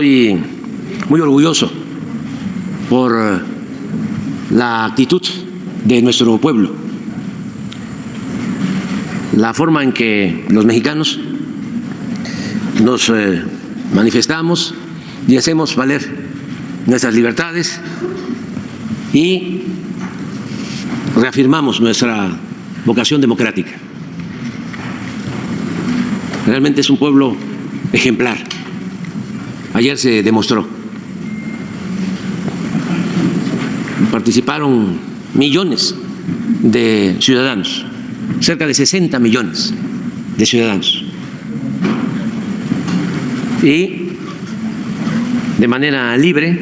Estoy muy orgulloso por la actitud de nuestro pueblo, la forma en que los mexicanos nos manifestamos y hacemos valer nuestras libertades y reafirmamos nuestra vocación democrática. Realmente es un pueblo ejemplar. Ayer se demostró. Participaron millones de ciudadanos, cerca de 60 millones de ciudadanos. Y de manera libre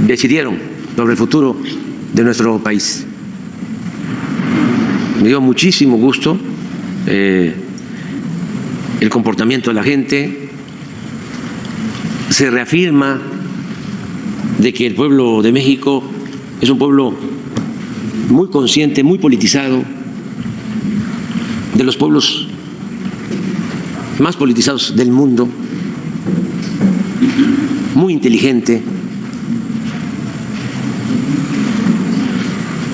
decidieron sobre el futuro de nuestro país. Me dio muchísimo gusto el comportamiento de la gente. Se reafirma de que el pueblo de México es un pueblo muy consciente, muy politizado, de los pueblos más politizados del mundo, muy inteligente.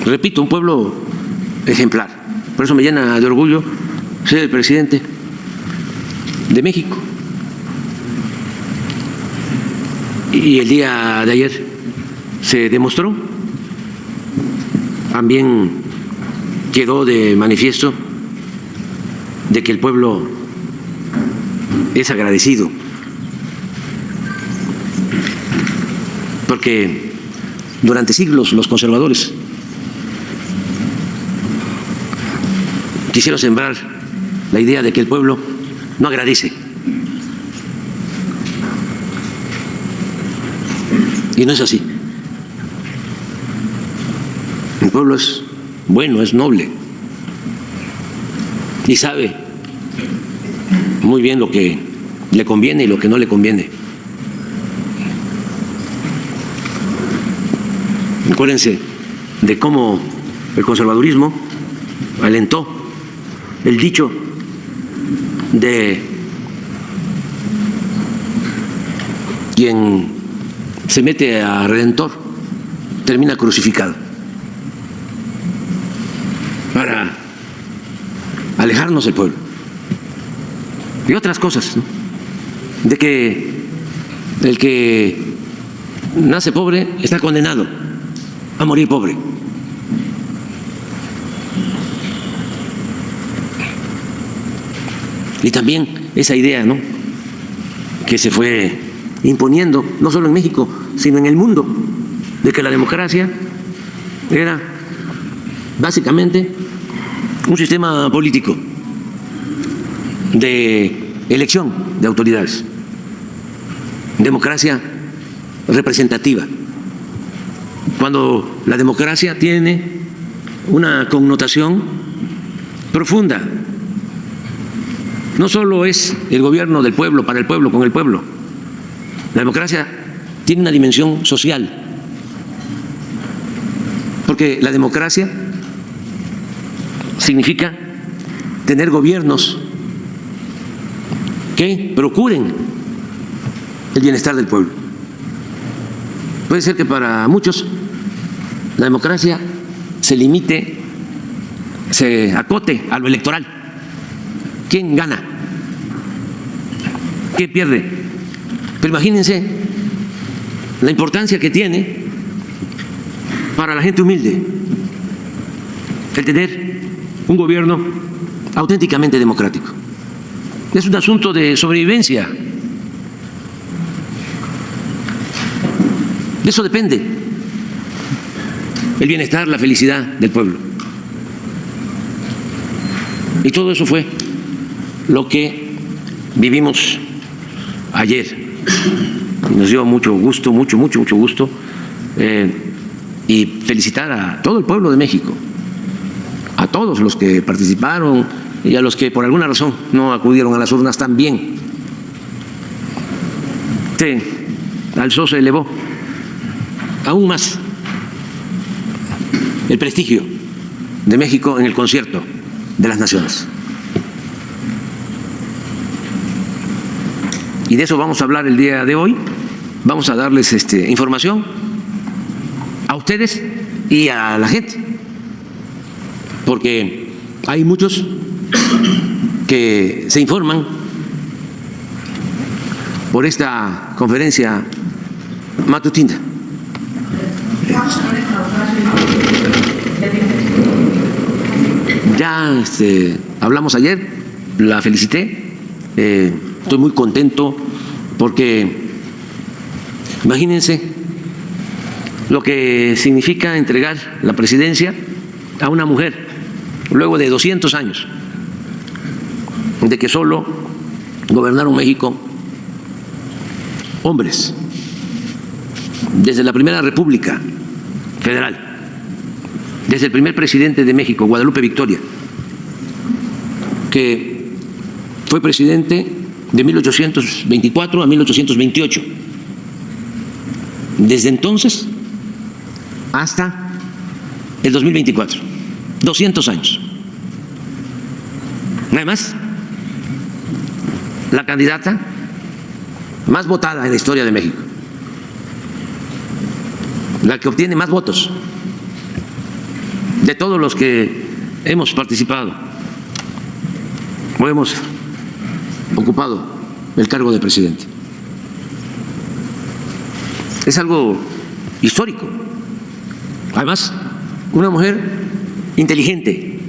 Repito, un pueblo ejemplar. Por eso me llena de orgullo ser el presidente de México. Y el día de ayer se demostró, también quedó de manifiesto de que el pueblo es agradecido, porque durante siglos los conservadores quisieron sembrar la idea de que el pueblo no agradece. Y no es así. El pueblo es bueno, es noble y sabe muy bien lo que le conviene y lo que no le conviene. Acuérdense de cómo el conservadurismo alentó el dicho de quien se mete a redentor termina crucificado, para alejarnos del pueblo y otras cosas, ¿no? De que el que nace pobre está condenado a morir pobre. Y también esa idea, ¿no?, que se fue imponiendo, no solo en México, sino en el mundo, de que la democracia era básicamente un sistema político de elección de autoridades, democracia representativa, cuando la democracia tiene una connotación profunda. No solo es el gobierno del pueblo, para el pueblo, con el pueblo. La democracia tiene una dimensión social, porque la democracia significa tener gobiernos que procuren el bienestar del pueblo. Puede ser que para muchos la democracia se limite, se acote a lo electoral. ¿Quién gana? ¿Quién pierde? Pero imagínense la importancia que tiene para la gente humilde el tener un gobierno auténticamente democrático. Es un asunto de sobrevivencia. De eso depende el bienestar, la felicidad del pueblo. Y todo eso fue lo que vivimos ayer. Nos dio mucho gusto, mucho gusto, y felicitar a todo el pueblo de México, a todos los que participaron y a los que por alguna razón no acudieron a las urnas también. Se alzó, se elevó aún más el prestigio de México en el concierto de las naciones. y de eso vamos a hablar el día de hoy. Vamos a darles información a ustedes y a la gente, porque hay muchos que se informan por esta conferencia matutina. Ya hablamos ayer, la felicité, estoy muy contento porque imagínense lo que significa entregar la presidencia a una mujer luego de 200 años de que solo gobernaron México hombres, desde la Primera República Federal, desde el primer presidente de México, Guadalupe Victoria, que fue presidente de 1824 a 1828. Desde entonces hasta el 2024, 200 años. Además, la candidata más votada en la historia de México, la que obtiene más votos de todos los que hemos participado o hemos ocupado el cargo de presidente. Es algo histórico. Además, una mujer inteligente,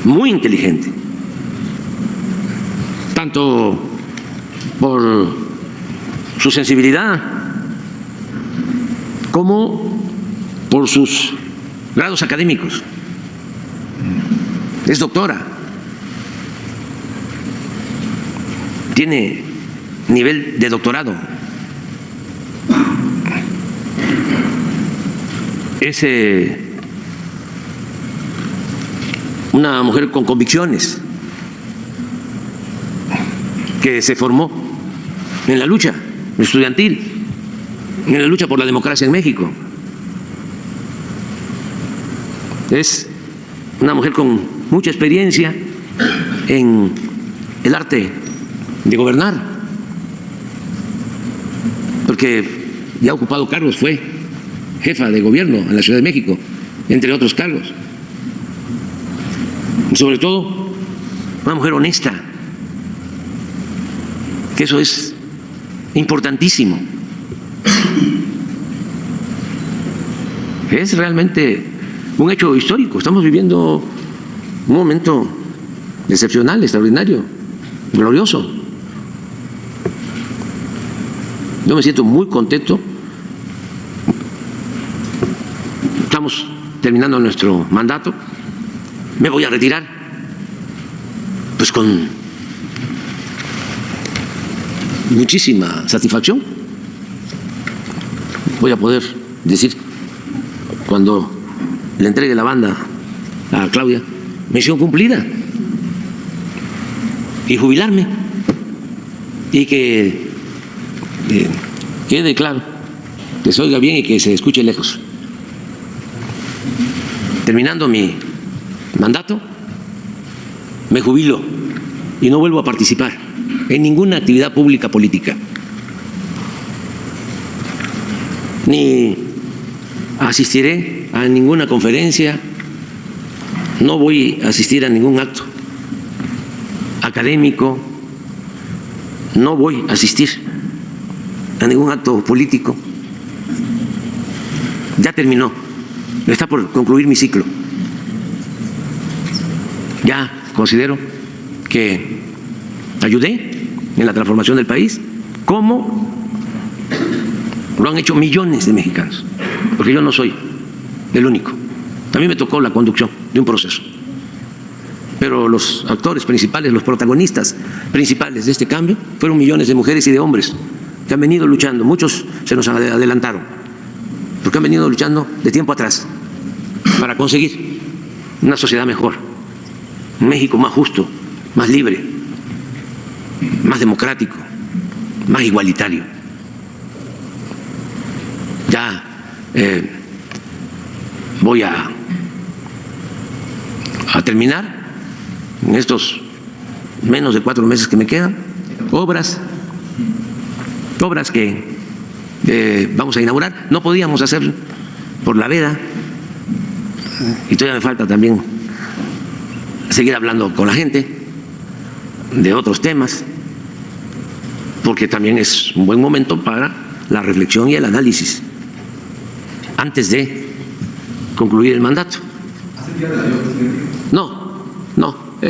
muy inteligente, tanto por su sensibilidad como por sus grados académicos. Es doctora, tiene nivel de doctorado, es una mujer con convicciones que se formó en la lucha estudiantil, en la lucha por la democracia en México. Es una mujer con mucha experiencia en el arte de gobernar, porque ya ha ocupado cargos, fue jefa de gobierno en la Ciudad de México, entre otros cargos. Y sobre todo, una mujer honesta, que eso es importantísimo. Es realmente un hecho histórico. Estamos viviendo un momento excepcional, extraordinario, glorioso. Yo me siento muy contento. Estamos terminando nuestro mandato. Me voy a retirar, pues con muchísima satisfacción. Voy a poder decir, cuando le entregue la banda a Claudia, misión cumplida, y jubilarme, y que quede claro, que se oiga bien y que se escuche lejos. Terminando mi mandato, me jubilo y no vuelvo a participar en ninguna actividad pública política, ni asistiré a ninguna conferencia, no voy a asistir a ningún acto académico, no voy a asistir a ningún acto político. Ya terminó, está por concluir mi ciclo. Ya considero que ayudé en la transformación del país, como lo han hecho millones de mexicanos, porque yo no soy el único. A mí me tocó la conducción de un proceso, pero los actores principales, los protagonistas principales de este cambio fueron millones de mujeres y de hombres que han venido luchando. Muchos se nos adelantaron, porque han venido luchando de tiempo atrás para conseguir una sociedad mejor, un México más justo, más libre, más democrático, más igualitario. Ya voy a terminar en estos menos de 4 meses que me quedan obras obras que vamos a inaugurar. No podíamos hacerlo por la veda y todavía me falta también seguir hablando con la gente de otros temas, porque también es un buen momento para la reflexión y el análisis antes de concluir el mandato. No,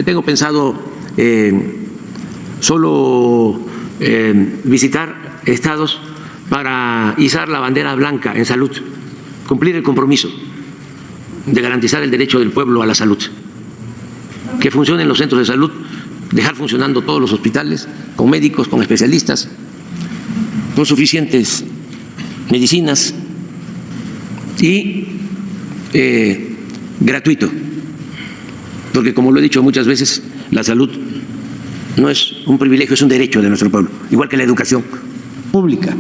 tengo pensado solo visitar estados para izar la bandera blanca en salud, cumplir el compromiso de garantizar el derecho del pueblo a la salud, que funcionen los centros de salud, dejar funcionando todos los hospitales con médicos, con especialistas, con suficientes medicinas y gratuito, porque como lo he dicho muchas veces, la salud no es un privilegio, es un derecho de nuestro pueblo, igual que la educación pública.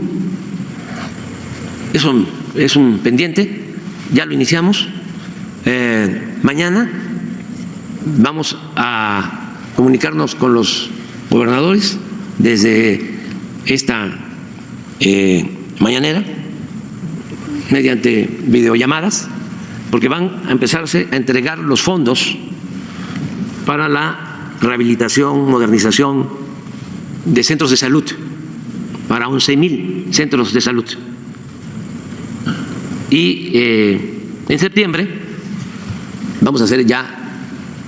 Eso es un pendiente, ya lo iniciamos. Mañana vamos a comunicarnos con los gobernadores desde esta mañanera mediante videollamadas, porque van a empezarse a entregar los fondos para la rehabilitación, modernización de centros de salud, para 11,000 centros de salud. Y en septiembre vamos a hacer ya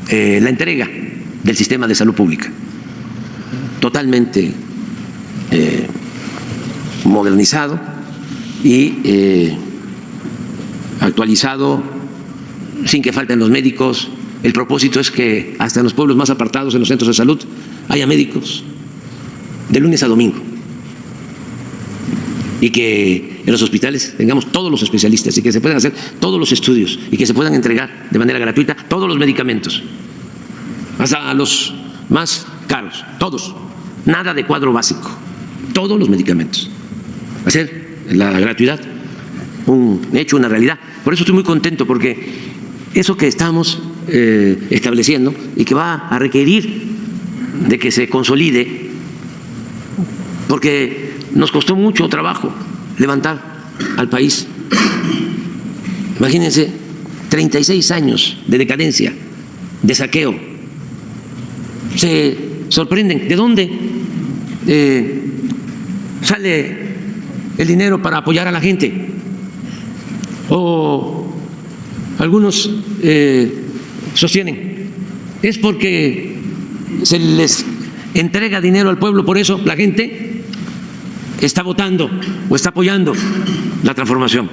la entrega del sistema de salud pública, totalmente modernizado y actualizado, sin que falten los médicos. El propósito es que hasta en los pueblos más apartados, en los centros de salud, haya médicos de lunes a domingo y que en los hospitales tengamos todos los especialistas y que se puedan hacer todos los estudios y que se puedan entregar de manera gratuita todos los medicamentos, hasta los más caros, todos, nada de cuadro básico, todos los medicamentos. Hacer la gratuidad un hecho, una realidad. Por eso estoy muy contento, porque eso que estamos estableciendo y que va a requerir de que se consolide, porque nos costó mucho trabajo levantar al país. Imagínense, 36 años de decadencia, de saqueo. Se sorprenden, ¿de dónde sale el dinero para apoyar a la gente? O algunos sostienen, es porque se les entrega dinero al pueblo, por eso la gente está votando o está apoyando la transformación.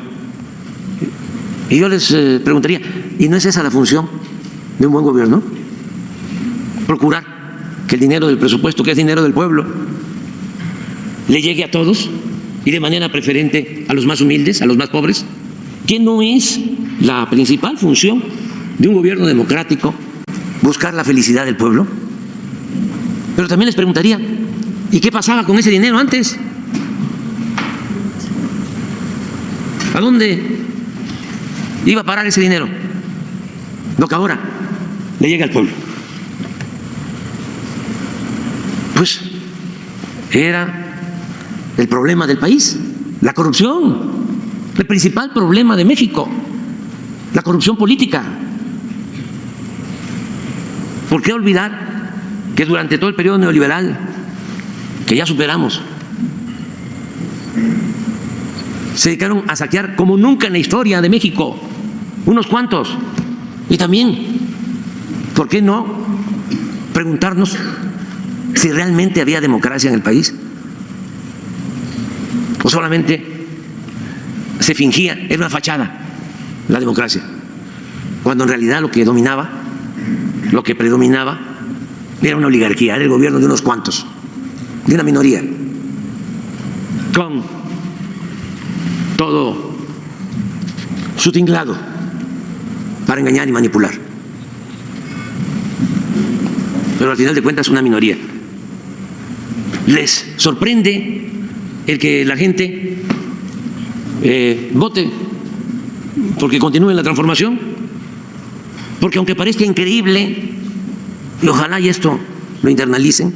Y yo les preguntaría, ¿y no es esa la función de un buen gobierno? Procurar que el dinero del presupuesto, que es dinero del pueblo, le llegue a todos y de manera preferente a los más humildes, a los más pobres. ¿Qué no es la principal función de un gobierno democrático? Buscar la felicidad del pueblo. Pero también les preguntaría, ¿y qué pasaba con ese dinero antes? ¿A dónde iba a parar ese dinero? Lo que ahora le llega al pueblo. Pues era el problema del país, la corrupción. El principal problema de México, la corrupción política. ¿Por qué olvidar que durante todo el periodo neoliberal, que ya superamos, se dedicaron a saquear como nunca en la historia de México, unos cuantos? Y también, ¿por qué no preguntarnos si realmente había democracia en el país? ¿O solamente se fingía, era una fachada la democracia, cuando en realidad lo que dominaba, lo que predominaba era una oligarquía, era el gobierno de unos cuantos, de una minoría, con todo su tinglado para engañar y manipular? Pero al final de cuentas una minoría. ¿Les sorprende el que la gente vote porque continúe la transformación? Porque aunque parezca increíble, y ojalá y esto lo internalicen,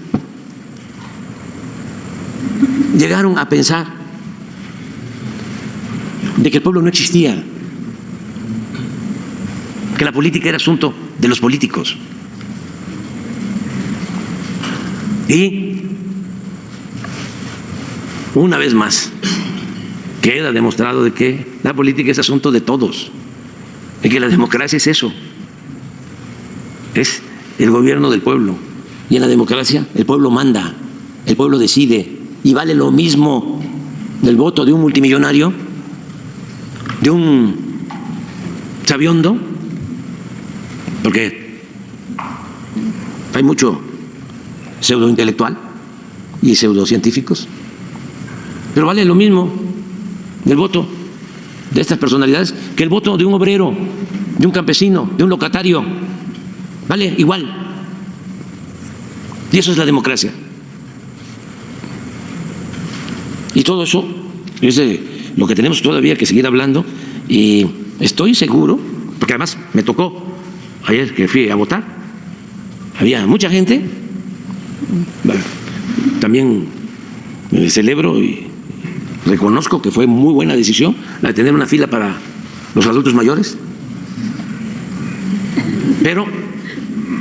llegaron a pensar de que el pueblo no existía, que la política era asunto de los políticos. Y una vez más queda demostrado de que la política es asunto de todos, de que la democracia es eso, es el gobierno del pueblo. Y en la democracia el pueblo manda, el pueblo decide, y vale lo mismo el voto de un multimillonario, de un sabiondo, porque hay mucho pseudointelectual y pseudocientíficos, pero vale lo mismo el voto de estas personalidades que el voto de un obrero, de un campesino, de un locatario, vale igual. Y eso es la democracia. Y todo eso es de lo que tenemos todavía que seguir hablando, y estoy seguro, porque además me tocó ayer que fui a votar, había mucha gente. También celebro y reconozco que fue muy buena decisión la de tener una fila para los adultos mayores, pero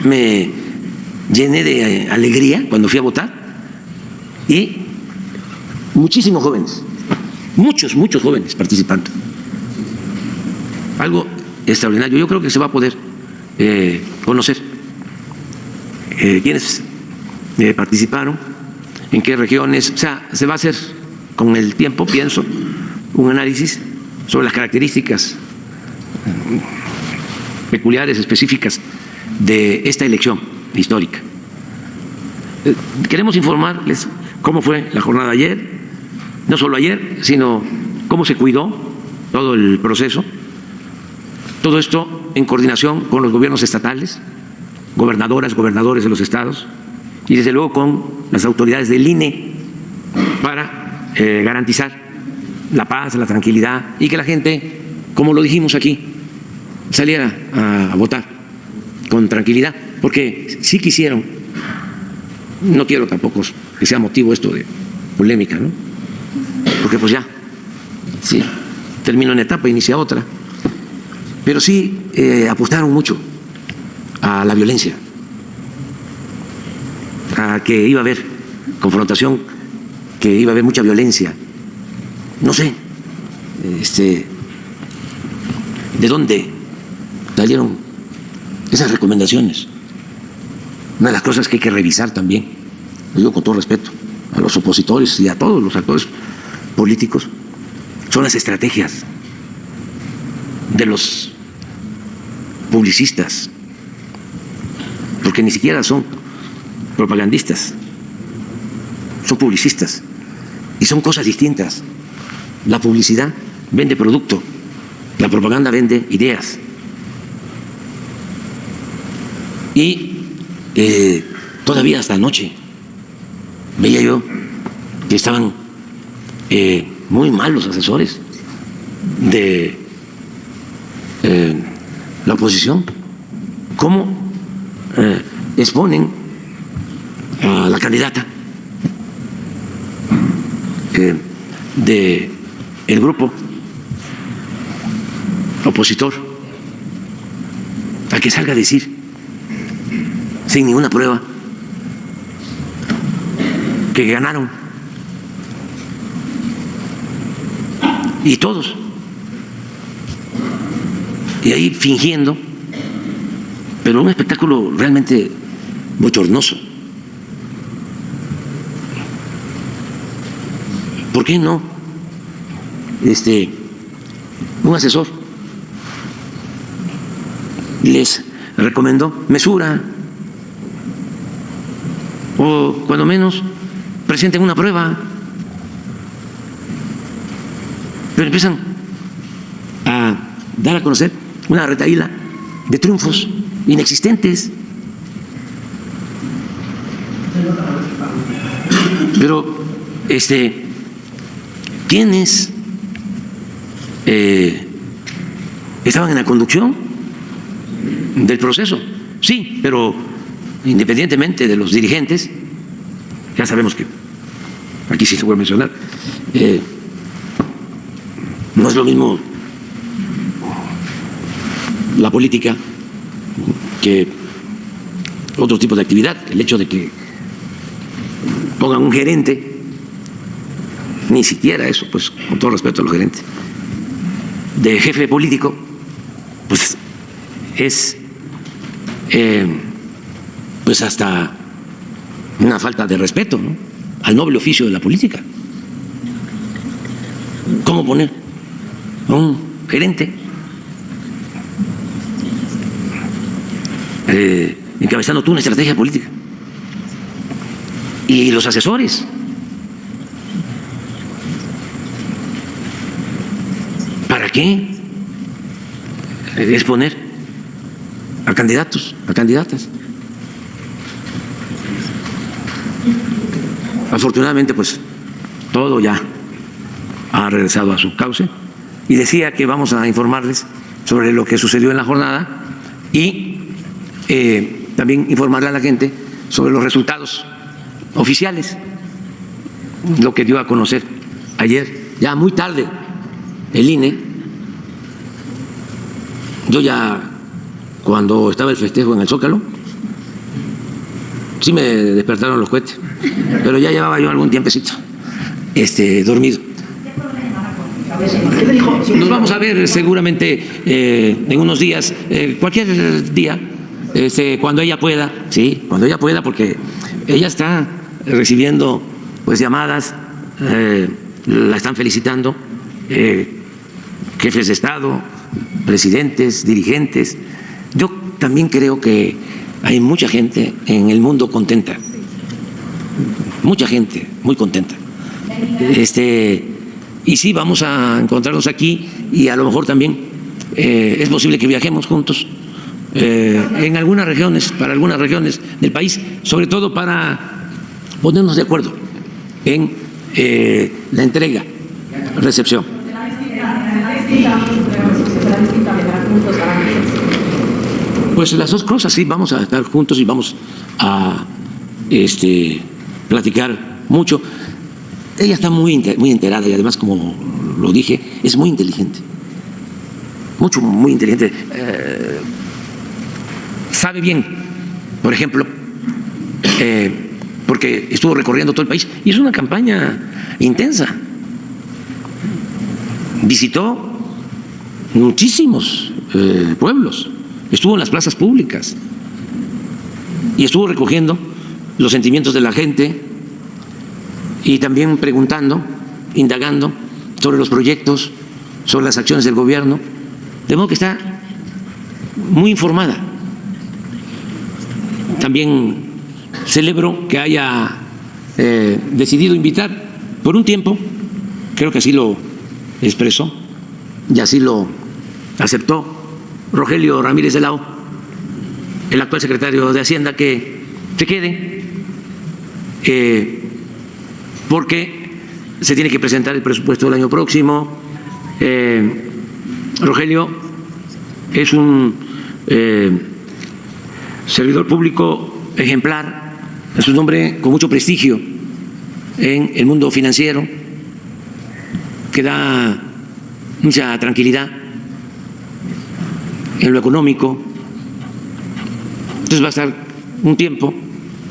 me llené de alegría cuando fui a votar, y muchísimos jóvenes, muchos jóvenes participando. Algo extraordinario. Yo creo que se va a poder conocer quiénes participaron, en qué regiones. O sea, se va a hacer con el tiempo, pienso, un análisis sobre las características peculiares, específicas de esta elección histórica. Queremos informarles cómo fue la jornada ayer, no solo ayer, sino cómo se cuidó todo el proceso. Todo esto en coordinación con los gobiernos estatales, gobernadoras, gobernadores de los estados, y desde luego con las autoridades del INE, para garantizar la paz, la tranquilidad, y que la gente, como lo dijimos aquí, saliera a votar con tranquilidad, porque sí quisieron. No quiero tampoco que sea motivo esto de polémica, ¿no? Porque pues ya, sí, termina una etapa, inicia otra. Pero sí apostaron mucho a la violencia, a que iba a haber confrontación, que iba a haber mucha violencia. No sé de dónde salieron esas recomendaciones. Una de las cosas que hay que revisar también, lo digo con todo respeto a los opositores y a todos los actores políticos, son las estrategias de los publicistas, porque ni siquiera son propagandistas, son publicistas, y son cosas distintas. La publicidad vende producto, la propaganda vende ideas. Y todavía hasta anoche veía yo que estaban muy mal los asesores de la oposición, cómo exponen a la candidata de el grupo opositor a que salga a decir sin ninguna prueba que ganaron, y todos, y ahí fingiendo, pero un espectáculo realmente bochornoso. ¿Por qué no? Un asesor les recomendó mesura, o cuando menos presenten una prueba, pero empiezan a dar a conocer una retahíla de triunfos inexistentes. Pero ¿quiénes estaban en la conducción del proceso? Sí, pero independientemente de los dirigentes, ya sabemos que aquí sí se puede mencionar, no es lo mismo la política que otro tipo de actividad. El hecho de que pongan un gerente, ni siquiera eso, pues con todo respeto a los gerentes, de jefe político, pues es pues hasta una falta de respeto, ¿no?, al noble oficio de la política. ¿Cómo poner a un gerente encabezando tú una estrategia política? Y los asesores. ¿Para qué exponer a candidatos, a candidatas? Afortunadamente, pues todo ya ha regresado a su cauce, y decía que vamos a informarles sobre lo que sucedió en la jornada y también informarle a la gente sobre los resultados oficiales, lo que dio a conocer ayer, ya muy tarde, el INE. Yo ya, cuando estaba el festejo en el Zócalo, sí me despertaron los cohetes, pero ya llevaba yo algún tiempecito dormido. Nos vamos a ver seguramente en unos días, cualquier día, cuando ella pueda, sí, cuando ella pueda, porque ella está recibiendo pues llamadas, la están felicitando jefes de Estado, presidentes, dirigentes. Yo también creo que hay mucha gente en el mundo contenta, mucha gente muy contenta. Y sí, vamos a encontrarnos aquí, y a lo mejor también es posible que viajemos juntos en algunas regiones, para algunas regiones del país, sobre todo para ponernos de acuerdo en la entrega, recepción. Pues las dos cosas, sí, vamos a estar juntos y vamos a platicar mucho. Ella está muy enterada, y además, como lo dije, es muy inteligente, muy inteligente. Sabe bien, por ejemplo, porque estuvo recorriendo todo el país y es una campaña intensa. Visitó muchísimos pueblos, estuvo en las plazas públicas y estuvo recogiendo los sentimientos de la gente y también preguntando, indagando sobre los proyectos, sobre las acciones del gobierno, de modo que está muy informada. También celebro que haya decidido invitar por un tiempo, creo que así lo expresó y así lo aceptó Rogelio Ramírez de la O, el actual secretario de Hacienda, que se quede porque se tiene que presentar el presupuesto del año próximo. Rogelio es un servidor público ejemplar, es un hombre con mucho prestigio en el mundo financiero, que da mucha tranquilidad en lo económico. Entonces va a estar un tiempo.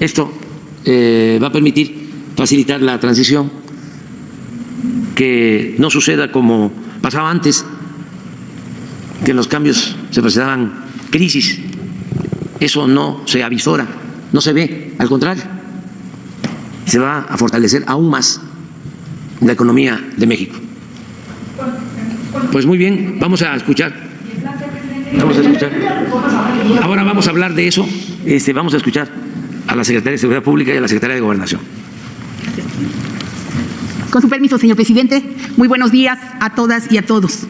Esto va a permitir facilitar la transición, que no suceda como pasaba antes, que en los cambios se presentaban crisis. Eso no se avisora, no se ve, al contrario, se va a fortalecer aún más la economía de México. Pues muy bien, vamos a escuchar. Ahora vamos a hablar de eso. Vamos a escuchar a la Secretaria de Seguridad Pública y a la Secretaria de Gobernación. Con su permiso, señor presidente, muy buenos días a todas y a todos.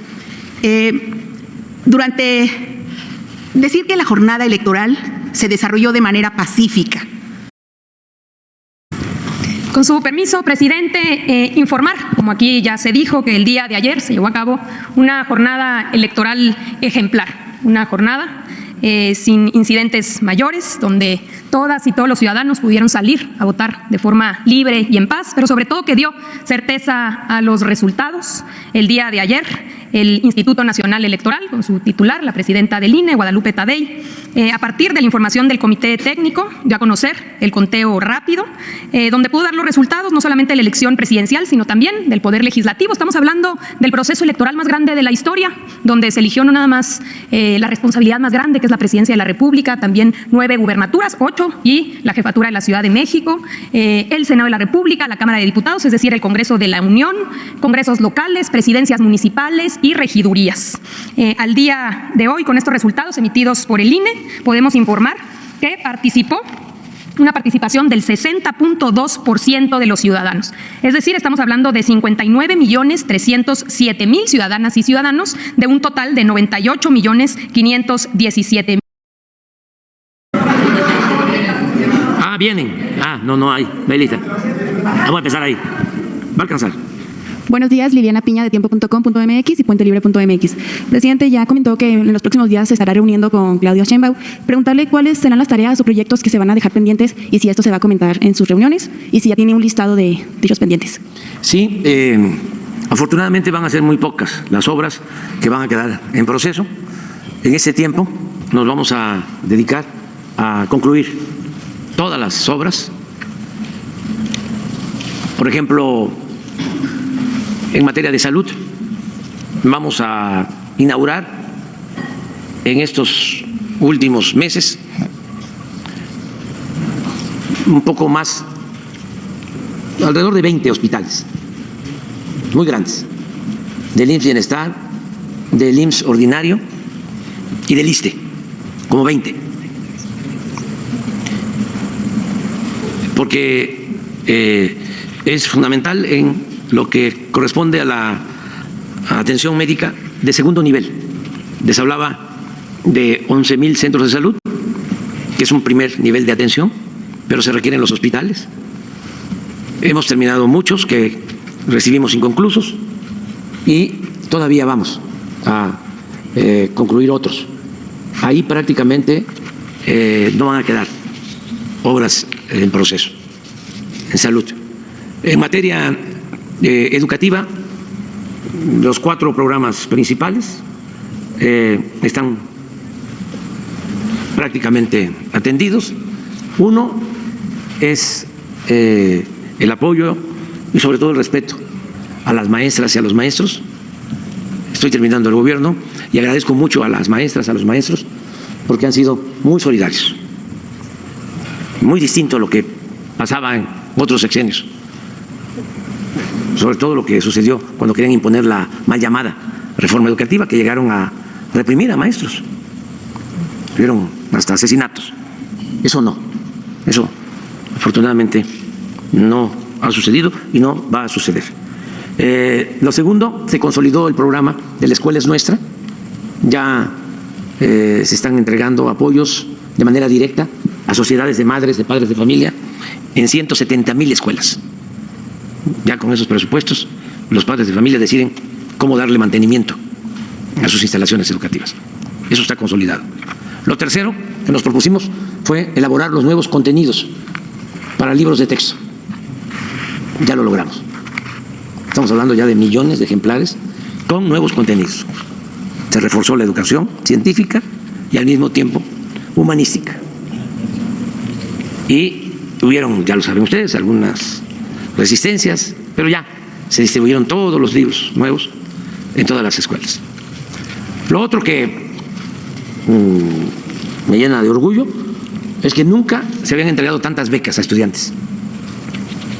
Decir que la jornada electoral se desarrolló de manera pacífica. Con su permiso, presidente, informar, como aquí ya se dijo, que el día de ayer se llevó a cabo una jornada electoral ejemplar, una jornada sin incidentes mayores, donde todas y todos los ciudadanos pudieron salir a votar de forma libre y en paz, pero sobre todo que dio certeza a los resultados. El día de ayer, el Instituto Nacional Electoral, con su titular, la presidenta del INE, Guadalupe Tadei, a partir de la información del Comité Técnico, dio a conocer el conteo rápido, donde pudo dar los resultados no solamente de la elección presidencial, sino también del Poder Legislativo. Estamos hablando del proceso electoral más grande de la historia, donde se eligió no nada más la responsabilidad más grande, que es la presidencia de la República, también 9 gubernaturas, 8 y la jefatura de la Ciudad de México, el Senado de la República, la Cámara de Diputados, es decir, el Congreso de la Unión, congresos locales, presidencias municipales y regidurías. Al día de hoy, con estos resultados emitidos por el INE, podemos informar que una participación del 60.2% de los ciudadanos. Es decir, estamos hablando de 59.307.000 ciudadanas y ciudadanos de un total de 98.517.000. Vienen. No hay. Melita. Vamos a empezar ahí. Va a alcanzar. Buenos días, Liliana Piña de tiempo.com.mx y puentelibre.mx. Presidente, ya comentó que en los próximos días se estará reuniendo con Claudia Sheinbaum. Preguntarle cuáles serán las tareas o proyectos que se van a dejar pendientes y si esto se va a comentar en sus reuniones y si ya tiene un listado de dichos pendientes. Sí, afortunadamente van a ser muy pocas las obras que van a quedar en proceso. En ese tiempo nos vamos a dedicar a concluir todas las obras. Por ejemplo, en materia de salud, vamos a inaugurar en estos últimos meses un poco más, alrededor de 20 hospitales muy grandes, del IMSS Bienestar, del IMSS Ordinario y del ISSSTE, como 20. Porque es fundamental en lo que corresponde a la atención médica de segundo nivel. Les hablaba de 11.000 centros de salud, que es un primer nivel de atención, pero se requieren los hospitales. Hemos terminado muchos que recibimos inconclusos y todavía vamos a concluir otros. Ahí prácticamente no van a quedar obras en proceso, en salud. En materia educativa, los 4 programas principales están prácticamente atendidos. Uno es el apoyo y sobre todo el respeto a las maestras y a los maestros. Estoy terminando el gobierno y agradezco mucho a las maestras, a los maestros, porque han sido muy solidarios. Muy distinto a lo que pasaba en otros sexenios, sobre todo lo que sucedió cuando querían imponer la mal llamada reforma educativa, que llegaron a reprimir a maestros, tuvieron hasta asesinatos. Eso no, eso afortunadamente no ha sucedido y no va a suceder. Lo segundo, se consolidó el programa de La Escuela es Nuestra. Ya se están entregando apoyos de manera directa a sociedades de madres, de padres de familia, en 170.000 escuelas. Ya con esos presupuestos, los padres de familia deciden cómo darle mantenimiento a sus instalaciones educativas. Eso está consolidado. Lo tercero que nos propusimos fue elaborar los nuevos contenidos para libros de texto. Ya lo logramos. Estamos hablando ya de millones de ejemplares con nuevos contenidos. Se reforzó la educación científica y al mismo tiempo humanística. Y hubieron, ya lo saben ustedes, algunas resistencias, pero ya se distribuyeron todos los libros nuevos en todas las escuelas. Lo otro que me llena de orgullo es que nunca se habían entregado tantas becas a estudiantes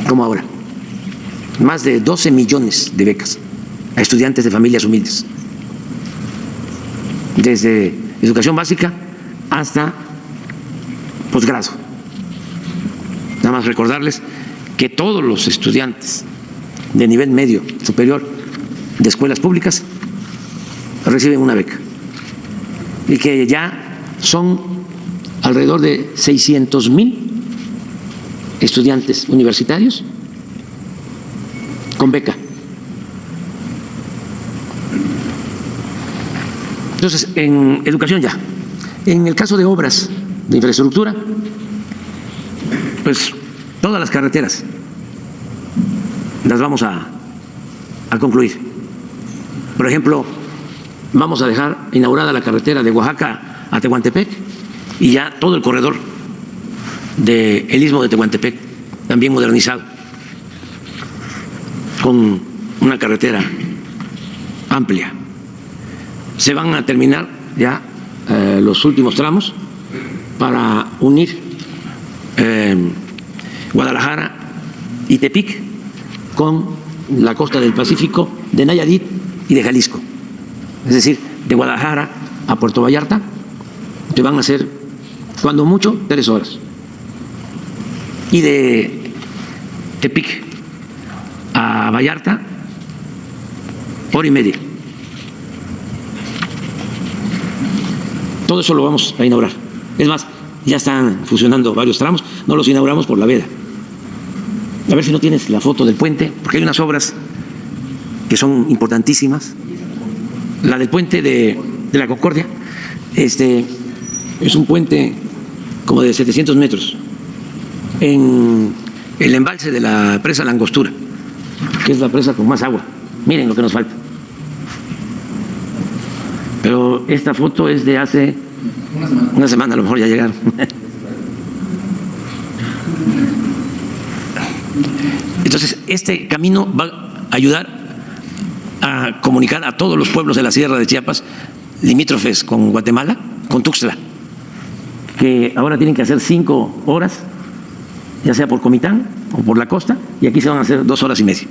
como ahora. Más de 12 millones de becas a estudiantes de familias humildes, desde educación básica hasta posgrado. Nada más recordarles que todos los estudiantes de nivel medio superior de escuelas públicas reciben una beca y que ya son alrededor de 600.000 estudiantes universitarios con beca. Entonces, en educación ya. En el caso de obras de infraestructura, pues todas las carreteras las vamos a concluir. Por ejemplo, vamos a dejar inaugurada la carretera de Oaxaca a Tehuantepec y ya todo el corredor del Istmo de Tehuantepec también modernizado, con una carretera amplia. Se van a terminar ya los últimos tramos para unir Guadalajara y Tepic con la costa del Pacífico de Nayarit y de Jalisco. Es decir, de Guadalajara a Puerto Vallarta, que van a ser, cuando mucho, 3 horas. Y de Tepic a Vallarta, 1 hora y media. Todo eso lo vamos a inaugurar. Es más, ya están funcionando varios tramos, no los inauguramos por la veda. A ver si no tienes la foto del puente, porque hay unas obras que son importantísimas. La del puente de la Concordia, es un puente como de 700 metros en el embalse de la presa La Angostura, que es la presa con más agua. Miren lo que nos falta. Pero esta foto es de hace una semana, a lo mejor ya llegaron. Entonces, este camino va a ayudar a comunicar a todos los pueblos de la Sierra de Chiapas, limítrofes con Guatemala, con Tuxtla, que ahora tienen que hacer 5 horas, ya sea por Comitán o por la costa, y aquí se van a hacer 2 horas y media.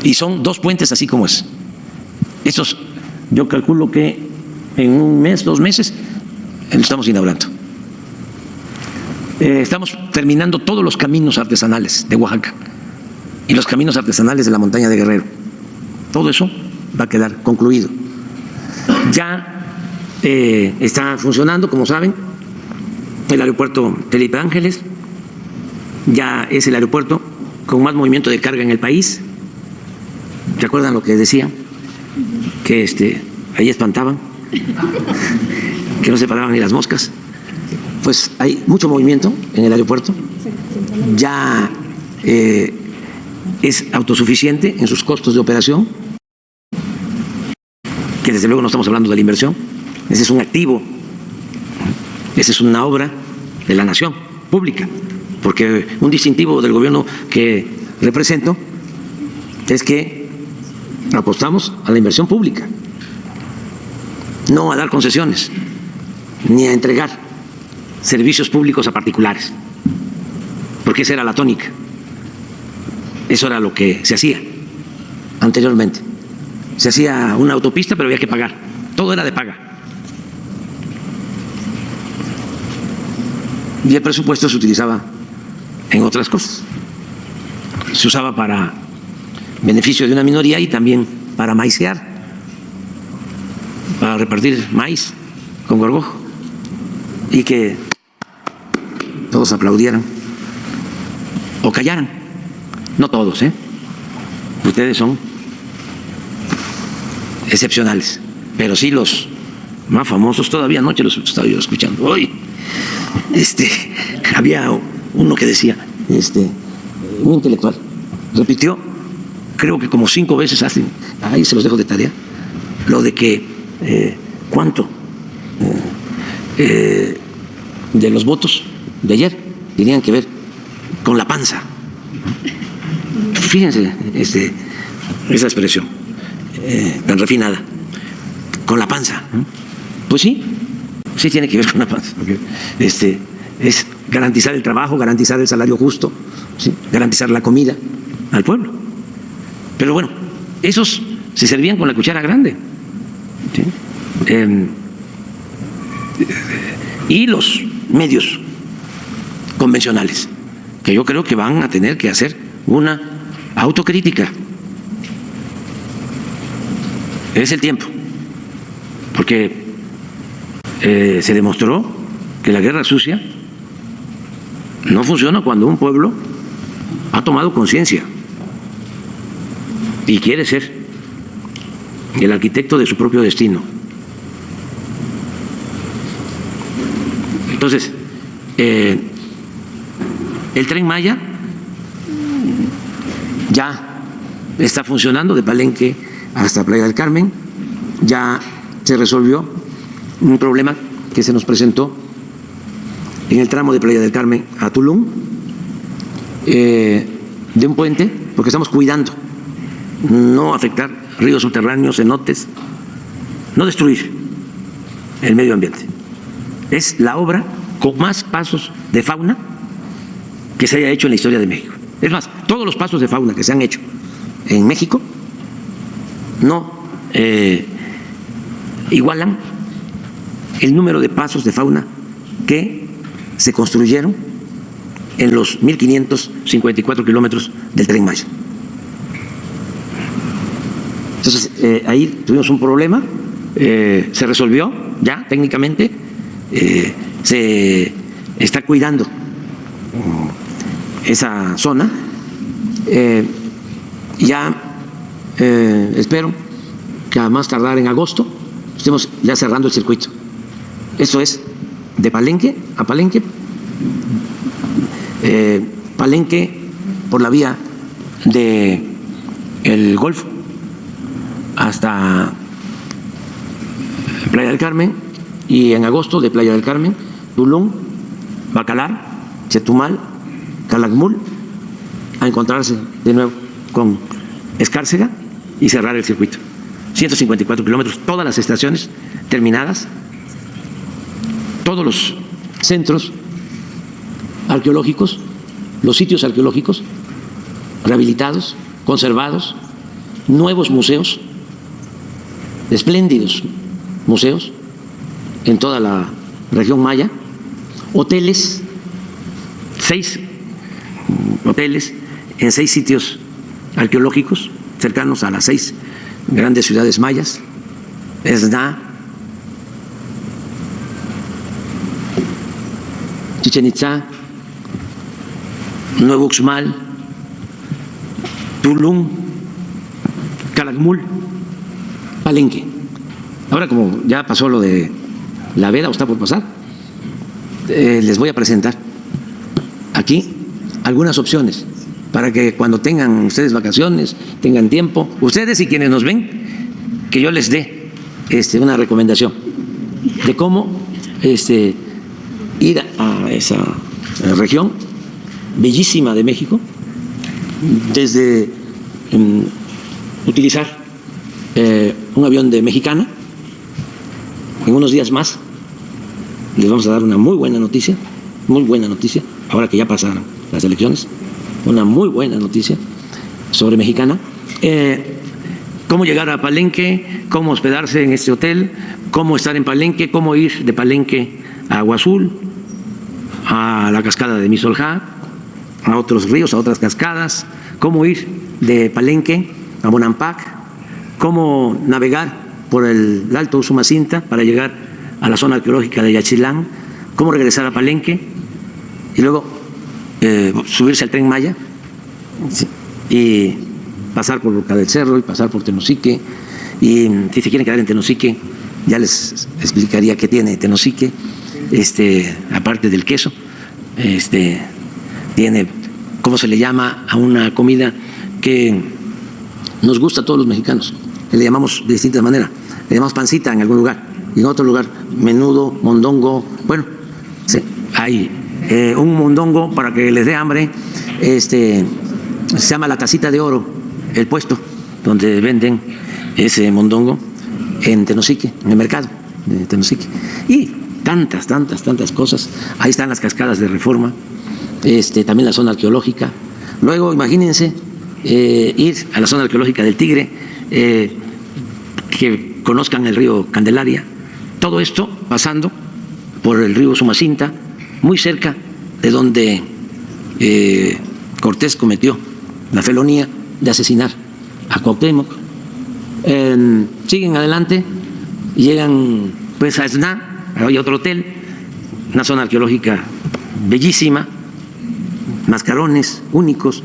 Y son 2 puentes así como es. Estos, yo calculo que en 1 mes, 2 meses, lo estamos inaugurando. Estamos terminando todos los caminos artesanales de Oaxaca y los caminos artesanales de la montaña de Guerrero. Todo eso va a quedar concluido. Ya está funcionando, como saben, el aeropuerto Felipe Ángeles. Ya es el aeropuerto con más movimiento de carga en el país. ¿Se acuerdan lo que decía? Que ahí espantaban, que no se paraban ni las moscas. Pues hay mucho movimiento en el aeropuerto. Ya es autosuficiente en sus costos de operación, que desde luego no estamos hablando de la inversión. Ese es un activo, esa es una obra de la nación pública, porque un distintivo del gobierno que represento es que apostamos a la inversión pública, no a dar concesiones ni a entregar servicios públicos a particulares, porque esa era la tónica. Eso era lo que se hacía anteriormente. Se hacía una autopista, pero había que pagar. Todo era de paga. Y el presupuesto se utilizaba en otras cosas. Se usaba para beneficio de una minoría y también para maicear, para repartir maíz con gorgojo y que todos aplaudieran o callaran. No todos, ¿eh? Ustedes son excepcionales, pero sí los más famosos. Todavía anoche los estaba yo escuchando. Hoy había uno que decía, un intelectual, repitió, creo que como 5 veces hacen, ahí se los dejo de tarea, lo de que cuánto de los votos de ayer tenían que ver con la panza. Fíjense esa expresión tan refinada, con la panza, ¿no? Pues sí tiene que ver con la panza, porque es garantizar el trabajo, garantizar el salario justo, ¿sí? Garantizar la comida al pueblo. Pero bueno, esos se servían con la cuchara grande, ¿sí? Y los medios convencionales, que yo creo que van a tener que hacer una autocrítica. Es el tiempo, porque se demostró que la guerra sucia no funciona cuando un pueblo ha tomado conciencia y quiere ser el arquitecto de su propio destino. Entonces, el Tren Maya ya está funcionando de Palenque hasta Playa del Carmen. Ya se resolvió un problema que se nos presentó en el tramo de Playa del Carmen a Tulum, de un puente, porque estamos cuidando no afectar ríos subterráneos, cenotes, no destruir el medio ambiente. Es la obra con más pasos de fauna que se haya hecho en la historia de México. Es más, todos los pasos de fauna que se han hecho en México no igualan el número de pasos de fauna que se construyeron en los 1.554 kilómetros del Tren Maya. Entonces, ahí tuvimos un problema, se resolvió ya técnicamente, se está cuidando esa zona. Ya espero que a más tardar en agosto estemos ya cerrando el circuito. Eso es de Palenque a Palenque, Palenque por la vía de el Golfo hasta Playa del Carmen, y en agosto de Playa del Carmen, Tulum, Bacalar, Chetumal, Calakmul, a encontrarse de nuevo con Escárcega y cerrar el circuito. 154 kilómetros, todas las estaciones terminadas, todos los centros arqueológicos, los sitios arqueológicos rehabilitados, conservados, nuevos museos, espléndidos museos en toda la región maya, hoteles, 6 hoteles en 6 sitios arqueológicos cercanos a las 6 grandes ciudades mayas, Esna, Chichén Itzá, Nuevo Uxmal, Tulum, Calakmul, Palenque. Ahora, como ya pasó lo de La Veda, o está por pasar, les voy a presentar aquí algunas opciones para que cuando tengan ustedes vacaciones, tengan tiempo, ustedes y quienes nos ven, que yo les dé una recomendación de cómo ir a esa región bellísima de México, desde utilizar un avión de Mexicana. En unos días más les vamos a dar una muy buena noticia, ahora que ya pasaron las elecciones, una muy buena noticia sobre Mexicana. Cómo llegar a Palenque, cómo hospedarse en este hotel, cómo estar en Palenque, cómo ir de Palenque a Agua Azul, a la cascada de Misoljá, a otros ríos, a otras cascadas, cómo ir de Palenque a Bonampak, cómo navegar por el Alto Usumacinta para llegar a la zona arqueológica de Yaxchilán, cómo regresar a Palenque y luego subirse al Tren Maya, ¿sí?, y pasar por Boca del Cerro y pasar por Tenosique. Y si se quieren quedar en Tenosique, ya les explicaría qué tiene Tenosique, aparte del queso, tiene, ¿cómo se le llama a una comida que nos gusta a todos los mexicanos? Que le llamamos de distintas maneras. Le llamamos pancita en algún lugar, y en otro lugar menudo, mondongo. Bueno, sí, hay un mondongo para que les dé hambre, se llama La Tacita de Oro, el puesto donde venden ese mondongo en Tenosique, en el mercado de Tenosique. Y tantas cosas. Ahí están las cascadas de Reforma, también la zona arqueológica. Luego, imagínense ir a la zona arqueológica del Tigre, que conozcan el río Candelaria. Todo esto pasando por el río Usumacinta, muy cerca de donde Cortés cometió la felonía de asesinar a Cuauhtémoc. Siguen adelante y llegan pues a Esna, hay otro hotel, una zona arqueológica bellísima, mascarones únicos,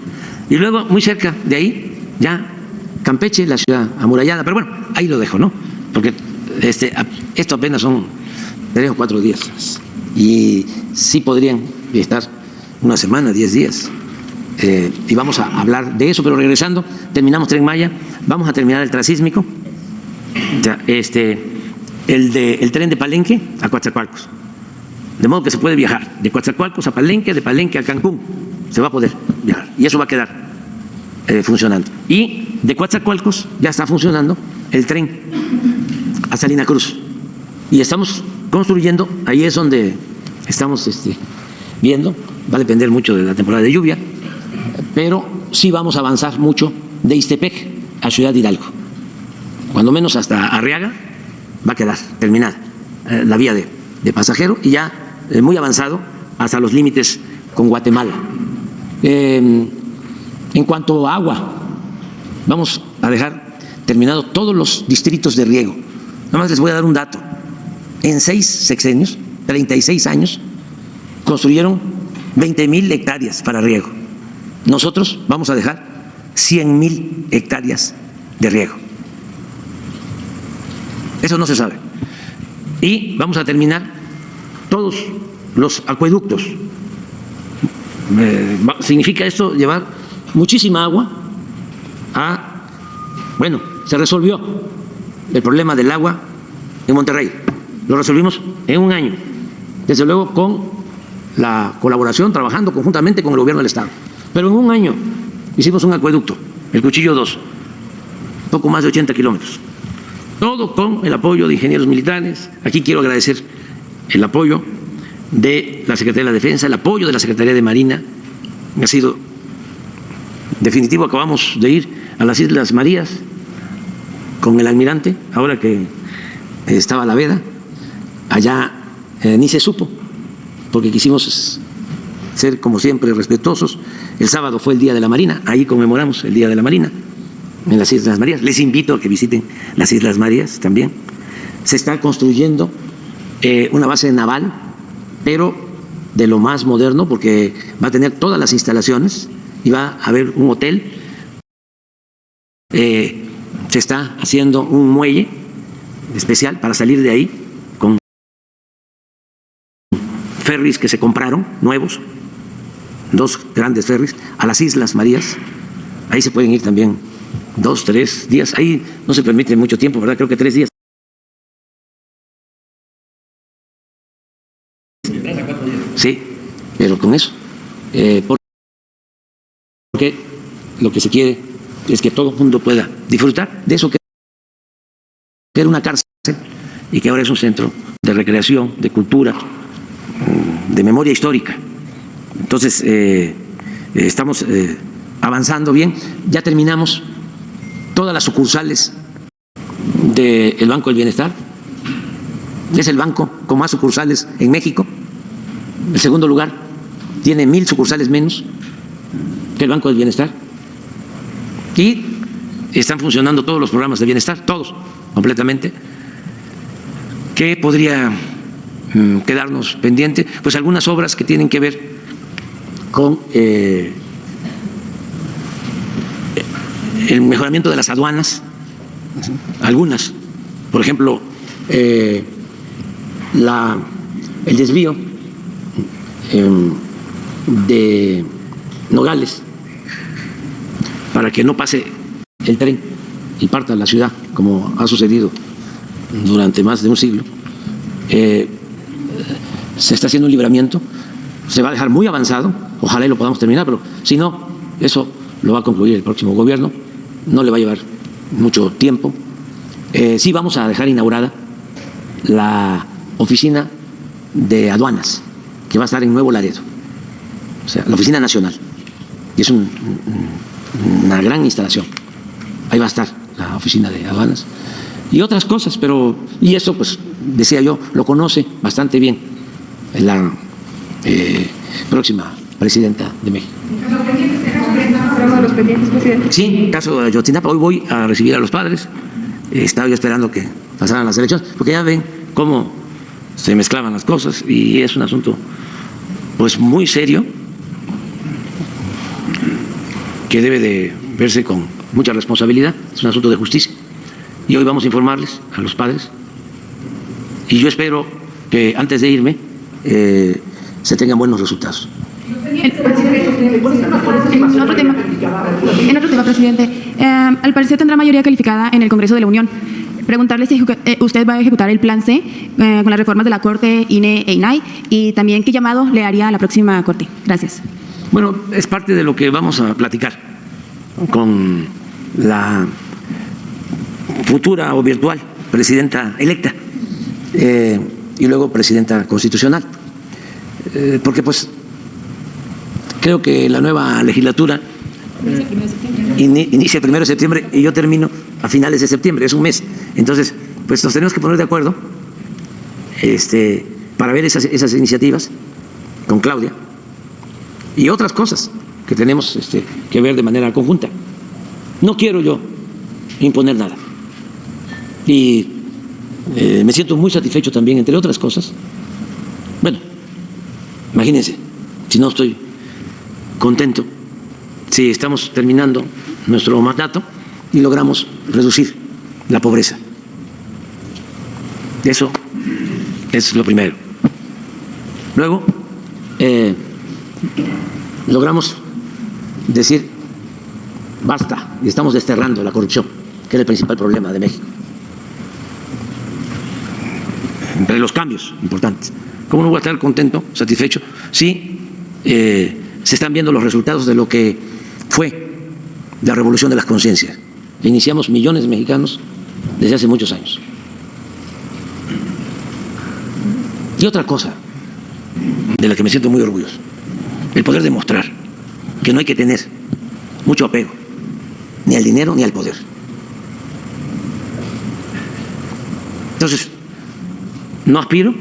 y luego muy cerca de ahí ya Campeche, la ciudad amurallada. Pero bueno, ahí lo dejo, ¿no? Porque esto apenas son 3 o 4 días y sí podrían estar una semana, 10 días. Y vamos a hablar de eso, pero regresando, terminamos Tren Maya, vamos a terminar el transísmico, el tren de Palenque a Coatzacoalcos. De modo que se puede viajar de Coatzacoalcos a Palenque, de Palenque a Cancún, se va a poder viajar y eso va a quedar funcionando. Y de Coatzacoalcos ya está funcionando el tren a Salina Cruz y estamos construyendo, ahí es donde estamos viendo, va a depender mucho de la temporada de lluvia, pero sí vamos a avanzar mucho de Ixtepec a Ciudad Hidalgo, cuando menos hasta Arriaga va a quedar terminada la vía de pasajero y ya muy avanzado hasta los límites con Guatemala. En cuanto a agua, vamos a dejar terminado todos los distritos de riego. Nada más les voy a dar un dato. En 6 sexenios, 36 años, construyeron 20,000 hectáreas para riego. Nosotros vamos a dejar 100,000 hectáreas de riego. Eso no se sabe. Y vamos a terminar todos los acueductos. Significa esto llevar muchísima agua bueno, se resolvió el problema del agua en Monterrey. Lo resolvimos en un año, desde luego con la colaboración, trabajando conjuntamente con el gobierno del Estado. Pero en un año hicimos un acueducto, el Cuchillo 2, poco más de 80 kilómetros. Todo con el apoyo de ingenieros militares. Aquí quiero agradecer el apoyo de la Secretaría de la Defensa, el apoyo de la Secretaría de Marina. Ha sido definitivo. Acabamos de ir a las Islas Marías con el almirante, ahora que estaba la veda. Allá ni se supo, porque quisimos ser, como siempre, respetuosos. El sábado fue el Día de la Marina, ahí conmemoramos el Día de la Marina en las Islas Marías. Les invito a que visiten las Islas Marías también. Se está construyendo una base naval, pero de lo más moderno, porque va a tener todas las instalaciones y va a haber un hotel. Se está haciendo un muelle especial para salir de ahí con ferries que se compraron, nuevos, 2 grandes ferries, a las Islas Marías. Ahí se pueden ir también 2, 3 días. Ahí no se permite mucho tiempo, ¿verdad? Creo que 3 días. Sí, pero con eso. Porque lo que se quiere es que todo el mundo pueda disfrutar de eso que era una cárcel y que ahora es un centro de recreación, de cultura, de memoria histórica. Entonces, estamos avanzando bien. Ya terminamos todas las sucursales del Banco del Bienestar. Es el banco con más sucursales en México. El segundo lugar tiene 1,000 sucursales menos que el Banco del Bienestar. Y están funcionando todos los programas de bienestar, todos, completamente. ¿Qué podría quedarnos pendiente? Pues algunas obras que tienen que ver con el mejoramiento de las aduanas, algunas, por ejemplo, el desvío de Nogales, para que no pase el tren y parta la ciudad, como ha sucedido durante más de un siglo. Se está haciendo un libramiento, se va a dejar muy avanzado, ojalá y lo podamos terminar, pero si no, eso lo va a concluir el próximo gobierno, no le va a llevar mucho tiempo. Sí vamos a dejar inaugurada la oficina de aduanas, que va a estar en Nuevo Laredo, o sea, la oficina nacional, y es una gran instalación. Ahí va a estar la oficina de aduanas y otras cosas, y eso, pues, decía yo, lo conoce bastante bien la próxima presidenta de México. Sí, caso de Ayotzinapa. Hoy voy a recibir a los padres. Estaba yo esperando que pasaran las elecciones, porque ya ven cómo se mezclaban las cosas y es un asunto, pues, muy serio, que debe de verse con mucha responsabilidad. Es un asunto de justicia. Y hoy vamos a informarles a los padres. Y yo espero que antes de irme se tengan buenos resultados. En otro tema, presidente, al parecer tendrá mayoría calificada en el Congreso de la Unión. Preguntarle si usted va a ejecutar el Plan C con las reformas de la Corte, INE e INAI, y también qué llamado le haría a la próxima Corte. Gracias. Bueno, es parte de lo que vamos a platicar con la futura o virtual presidenta electa y luego presidenta constitucional, porque pues creo que la nueva legislatura inicia el 1 de septiembre y yo termino a finales de septiembre, es un mes. Entonces, pues nos tenemos que poner de acuerdo para ver esas iniciativas con Claudia y otras cosas que tenemos que ver de manera conjunta. No quiero yo imponer nada. Y me siento muy satisfecho también, entre otras cosas. Bueno, imagínense, si no estoy contento, si estamos terminando nuestro mandato y logramos reducir la pobreza. Eso es lo primero. Luego, logramos decir basta y estamos desterrando la corrupción, que es el principal problema de México. Entre los cambios importantes. ¿Cómo no voy a estar contento, satisfecho, si se están viendo los resultados de lo que fue la revolución de las conciencias? Iniciamos millones de mexicanos desde hace muchos años. Y otra cosa de la que me siento muy orgulloso, el poder demostrar que no hay que tener mucho apego ni al dinero ni al poder. Entonces, no aspiro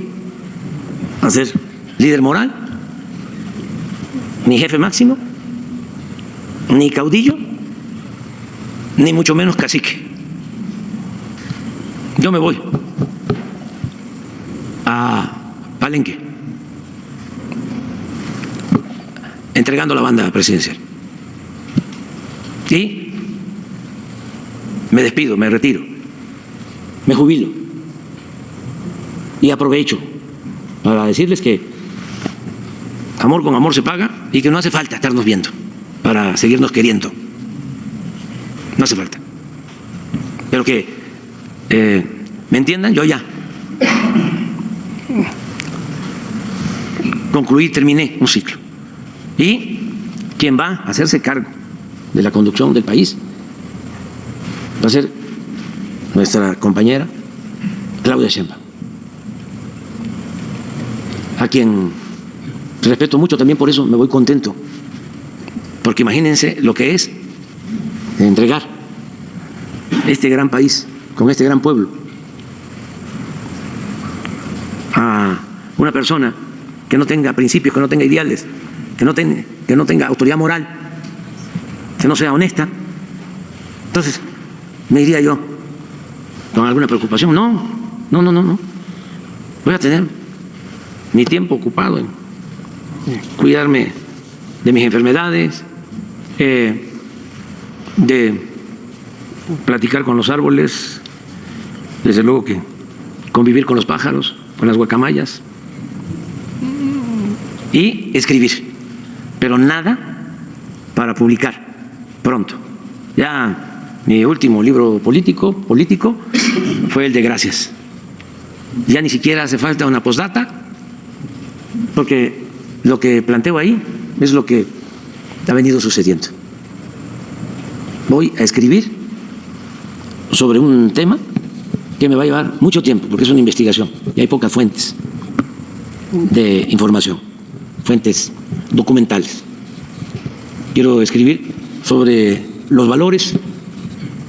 a ser líder moral, ni jefe máximo, ni caudillo, ni mucho menos cacique. Yo me voy a Palenque entregando la banda presidencial y me despido, me retiro, me jubilo y aprovecho para decirles que amor con amor se paga y que no hace falta estarnos viendo para seguirnos queriendo. No hace falta. Pero que me entiendan, yo ya concluí, terminé un ciclo. Y quien va a hacerse cargo de la conducción del país va a ser nuestra compañera Claudia Sheinbaum, a quien respeto mucho, también por eso me voy contento, porque imagínense lo que es entregar este gran país con este gran pueblo a una persona que no tenga principios, que no tenga ideales, que no tenga autoridad moral, que no sea honesta. Entonces, me iría yo con alguna preocupación. No. Voy a tener mi tiempo ocupado en cuidarme de mis enfermedades, de platicar con los árboles, desde luego que convivir con los pájaros, con las guacamayas y escribir, pero nada para publicar pronto. Ya mi último libro político fue el de Gracias. Ya ni siquiera hace falta una postdata, porque lo que planteo ahí es lo que ha venido sucediendo. Voy a escribir sobre un tema que me va a llevar mucho tiempo, porque es una investigación y hay pocas fuentes de información, fuentes documentales. Quiero escribir sobre los valores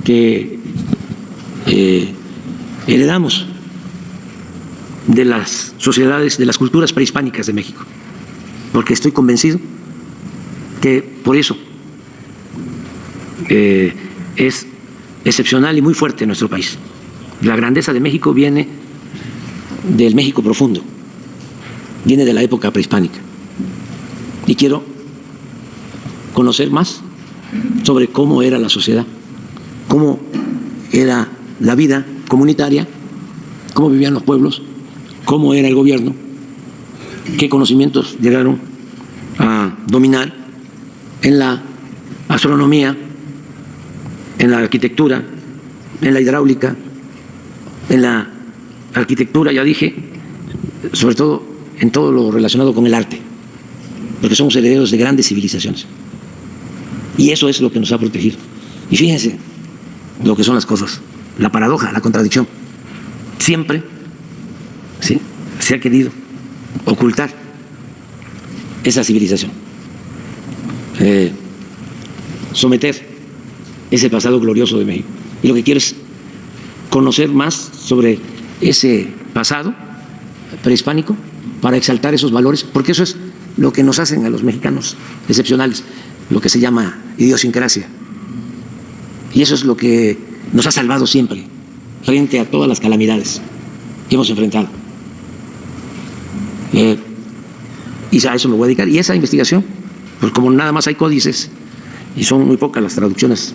que heredamos de las sociedades, de las culturas prehispánicas de México, porque estoy convencido que por eso es excepcional y muy fuerte nuestro país. La grandeza de México viene del México profundo, viene de la época prehispánica. Y quiero conocer más sobre cómo era la sociedad, cómo era la vida comunitaria, cómo vivían los pueblos, cómo era el gobierno qué conocimientos llegaron a dominar en la astronomía, en la arquitectura, en la hidráulica, en la arquitectura, ya dije, sobre todo en todo lo relacionado con el arte, porque somos herederos de grandes civilizaciones. Y eso es lo que nos ha protegido. Y fíjense lo que son las cosas, la paradoja, la contradicción. Siempre ¿sí? se ha querido ocultar esa civilización, someter ese pasado glorioso de México. Y lo que quiero es conocer más sobre ese pasado prehispánico para exaltar esos valores, porque eso es lo que nos hacen a los mexicanos excepcionales, lo que se llama idiosincrasia. Y eso es lo que nos ha salvado siempre frente a todas las calamidades que hemos enfrentado. Y a eso me voy a dedicar. Y esa investigación, pues como nada más hay códices y son muy pocas las traducciones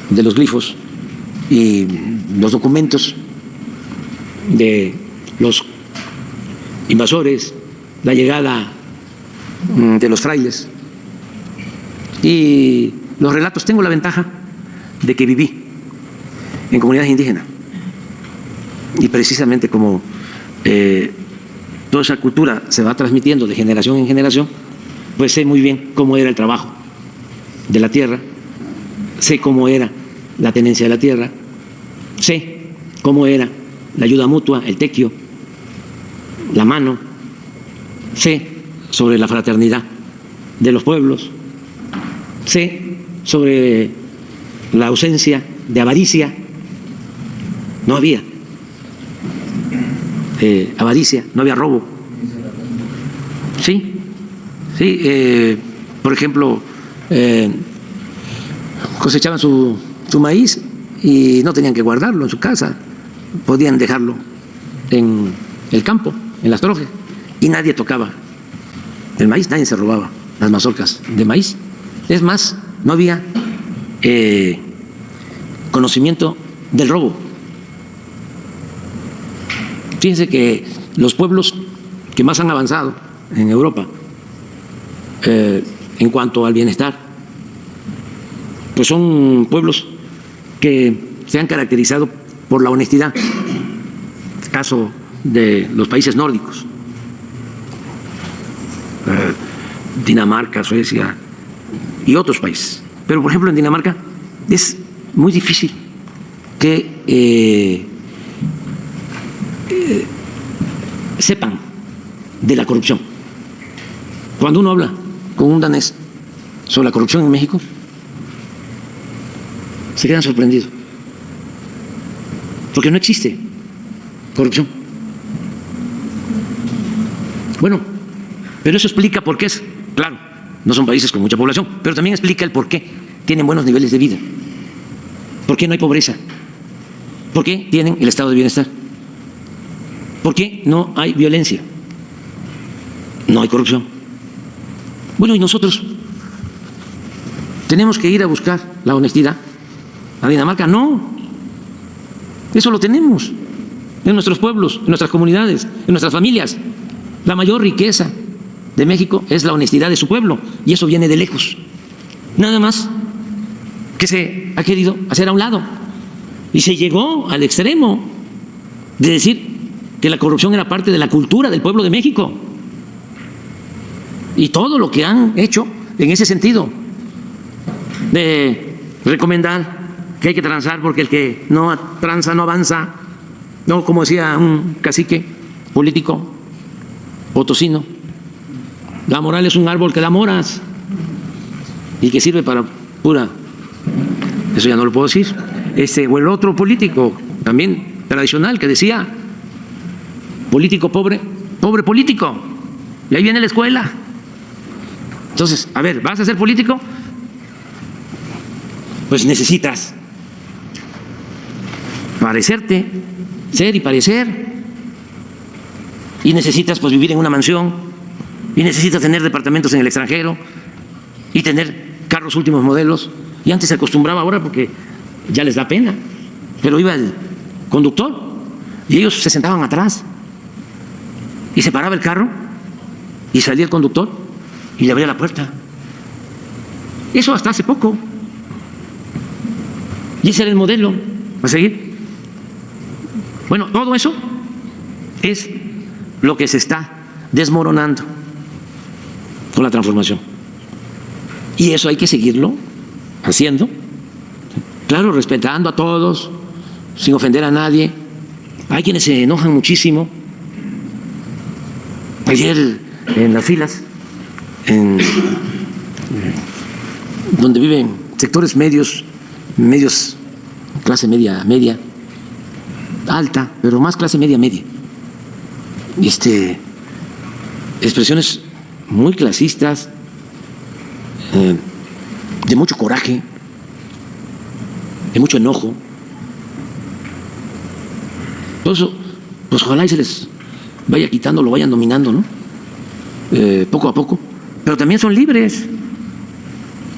de los glifos y los documentos de los invasores, la llegada de los frailes y los relatos. Tengo la ventaja de que viví en comunidades indígenas y precisamente como toda esa cultura se va transmitiendo de generación en generación, pues sé muy bien cómo era el trabajo de la tierra, sé cómo era la tenencia de la tierra, sé cómo era la ayuda mutua, el tequio, la mano, sé sobre la fraternidad de los pueblos, sé sobre la ausencia de avaricia. No había avaricia, no había robo. Sí, sí, por ejemplo, cosechaban su maíz y no tenían que guardarlo en su casa, podían dejarlo en el campo, en las trojes, y nadie tocaba el maíz, nadie se robaba las mazorcas de maíz. Es más, no había conocimiento del robo. Fíjense que los pueblos que más han avanzado en Europa en cuanto al bienestar, pues son pueblos que se han caracterizado por la honestidad. Caso de los países nórdicos, Dinamarca, Suecia y otros países. Pero, por ejemplo, en Dinamarca es muy difícil que sepan de la corrupción. Cuando uno habla con un danés sobre la corrupción en México, se quedan sorprendidos, porque no existe corrupción. Bueno, pero eso explica por qué es, claro, no son países con mucha población, pero también explica el por qué tienen buenos niveles de vida, por qué no hay pobreza, por qué tienen el estado de bienestar, por qué no hay violencia, no hay corrupción. Bueno, y nosotros tenemos que ir a buscar la honestidad a Dinamarca. No, eso lo tenemos en nuestros pueblos, en nuestras comunidades, en nuestras familias. La mayor riqueza de México es la honestidad de su pueblo, y eso viene de lejos. Nada más que se ha querido hacer a un lado y se llegó al extremo de decir que la corrupción era parte de la cultura del pueblo de México, y todo lo que han hecho en ese sentido de recomendar que hay que transar porque el que no tranza no avanza, no, como decía un cacique político potosino, la moral es un árbol que da moras y que sirve para pura, eso ya no lo puedo decir, o el otro político también tradicional que decía político pobre, pobre político, y ahí viene la escuela. Entonces, a ver, ¿vas a ser político? Pues necesitas parecerte, ser y parecer, y necesitas pues vivir en una mansión, y necesitas tener departamentos en el extranjero y tener carros últimos modelos. Y antes se acostumbraba, ahora porque ya les da pena, pero iba el conductor y ellos se sentaban atrás y se paraba el carro y salía el conductor y le abría la puerta. Eso hasta hace poco. Y ese era el modelo a seguir. Bueno, todo eso es lo que se está desmoronando con la transformación. Y eso hay que seguirlo haciendo, claro, respetando a todos, sin ofender a nadie. Hay quienes se enojan muchísimo. Ayer en las filas, donde viven sectores medios, clase media, alta, pero más clase media, expresiones muy clasistas, de mucho coraje, de mucho enojo. Todo eso, pues ojalá y se les vaya quitando, lo vayan dominando, ¿no? Poco a poco. Pero también son libres,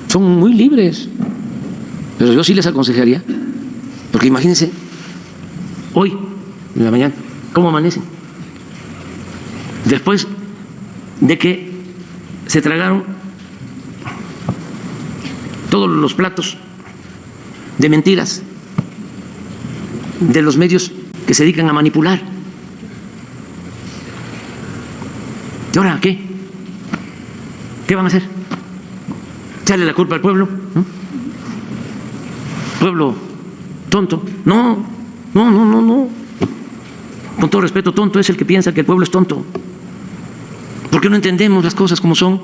son muy libres. Pero yo sí les aconsejaría, porque imagínense, hoy, en la mañana, cómo amanecen. Después de que se tragaron todos los platos de mentiras de los medios que se dedican a manipular. ¿Y ahora qué? ¿Qué van a hacer? ¿Echarle la culpa al pueblo? ¿No? ¿Pueblo tonto? No. Con todo respeto, tonto es el que piensa que el pueblo es tonto. Porque no entendemos las cosas como son.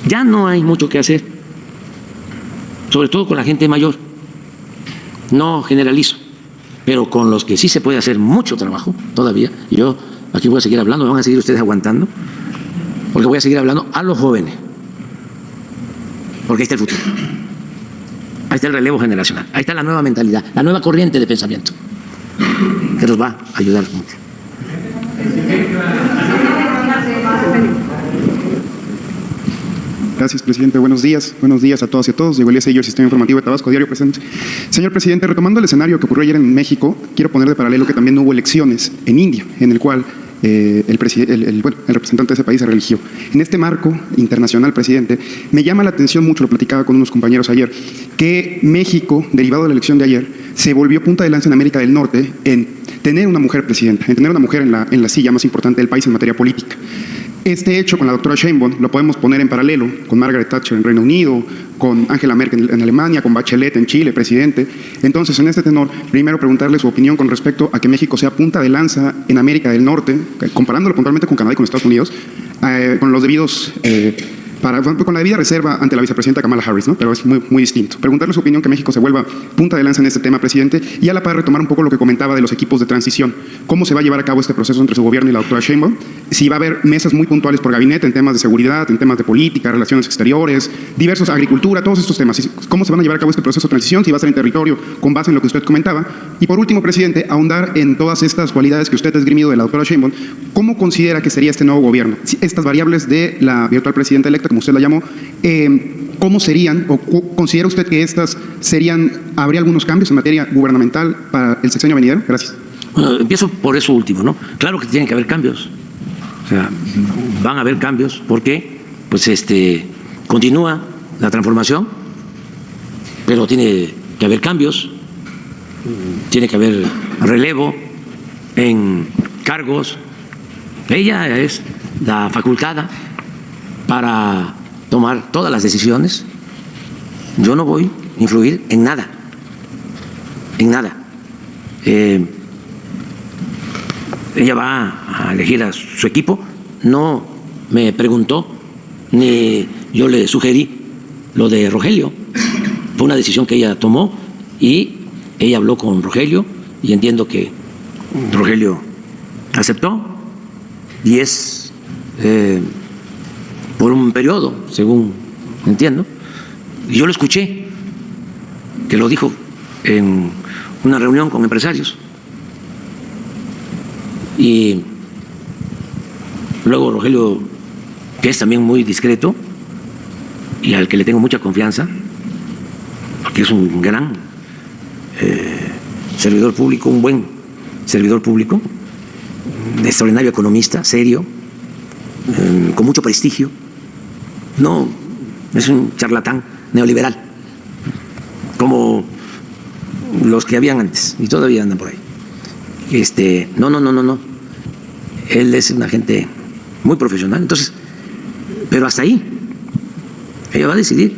Ya no hay mucho que hacer, sobre todo con la gente mayor. No generalizo, pero con los que sí se puede hacer mucho trabajo todavía. Y yo aquí voy a seguir hablando, me van a seguir ustedes aguantando, porque voy a seguir hablando a los jóvenes, porque ahí está el futuro, ahí está el relevo generacional, ahí está la nueva mentalidad, la nueva corriente de pensamiento, que nos va a ayudar mucho. Gracias, presidente. Buenos días a todas y a todos. Diego Elías Ayer, Sistema Informativo de Tabasco, Diario Presente. Señor presidente, retomando el escenario que ocurrió ayer en México, quiero poner de paralelo que también hubo elecciones en India, en el cual el representante de ese país se religió. En este marco internacional, presidente, me llama la atención mucho, lo platicaba con unos compañeros ayer, que México, derivado de la elección de ayer, se volvió punta de lanza en América del Norte en tener una mujer presidenta, en tener una mujer en la silla más importante del país en materia política. Este hecho con la doctora Sheinbaum lo podemos poner en paralelo con Margaret Thatcher en Reino Unido, con Angela Merkel en Alemania, con Bachelet en Chile, presidente. Entonces, en este tenor, primero preguntarle su opinión con respecto a que México sea punta de lanza en América del Norte, comparándolo puntualmente con Canadá y con Estados Unidos, con los debidos... con la debida reserva ante la vicepresidenta Kamala Harris, ¿no? Pero es muy distinto. Preguntarle su opinión que México se vuelva punta de lanza en este tema, presidente, y a la par retomar un poco lo que comentaba de los equipos de transición. ¿Cómo se va a llevar a cabo este proceso entre su gobierno y la doctora Sheinbaum? Si va a haber mesas muy puntuales por gabinete en temas de seguridad, en temas de política, relaciones exteriores, diversos, agricultura, todos estos temas. ¿Cómo se van a llevar a cabo este proceso de transición? Si va a ser en territorio, con base en lo que usted comentaba. Y por último, presidente, ahondar en todas estas cualidades que usted ha esgrimido de la doctora Sheinbaum. ¿Cómo considera que sería este nuevo gobierno? Estas variables de la virtual presidenta electa, como usted la llamó, ¿cómo serían o considera usted que estas serían, habría algunos cambios en materia gubernamental para el sexenio venidero? Gracias. Bueno, empiezo por eso último, ¿no? Claro que tienen que haber cambios, o sea, van a haber cambios, porque pues continúa la transformación, pero tiene que haber cambios, tiene que haber relevo en cargos. Ella es la facultada para tomar todas las decisiones. Yo no voy a influir en nada, ella va a elegir a su equipo. No me preguntó ni yo le sugerí lo de Rogelio. Fue una decisión que ella tomó y ella habló con Rogelio y entiendo que Rogelio aceptó y es por un periodo, según entiendo. Y yo lo escuché, que lo dijo en una reunión con empresarios. Y luego Rogelio, que es también muy discreto y al que le tengo mucha confianza, porque es un gran servidor público, un buen servidor público, extraordinario economista, serio, con mucho prestigio. No, es un charlatán neoliberal, como los que habían antes y todavía andan por ahí. No. Él es una gente muy profesional. Entonces, pero hasta ahí, ella va a decidir.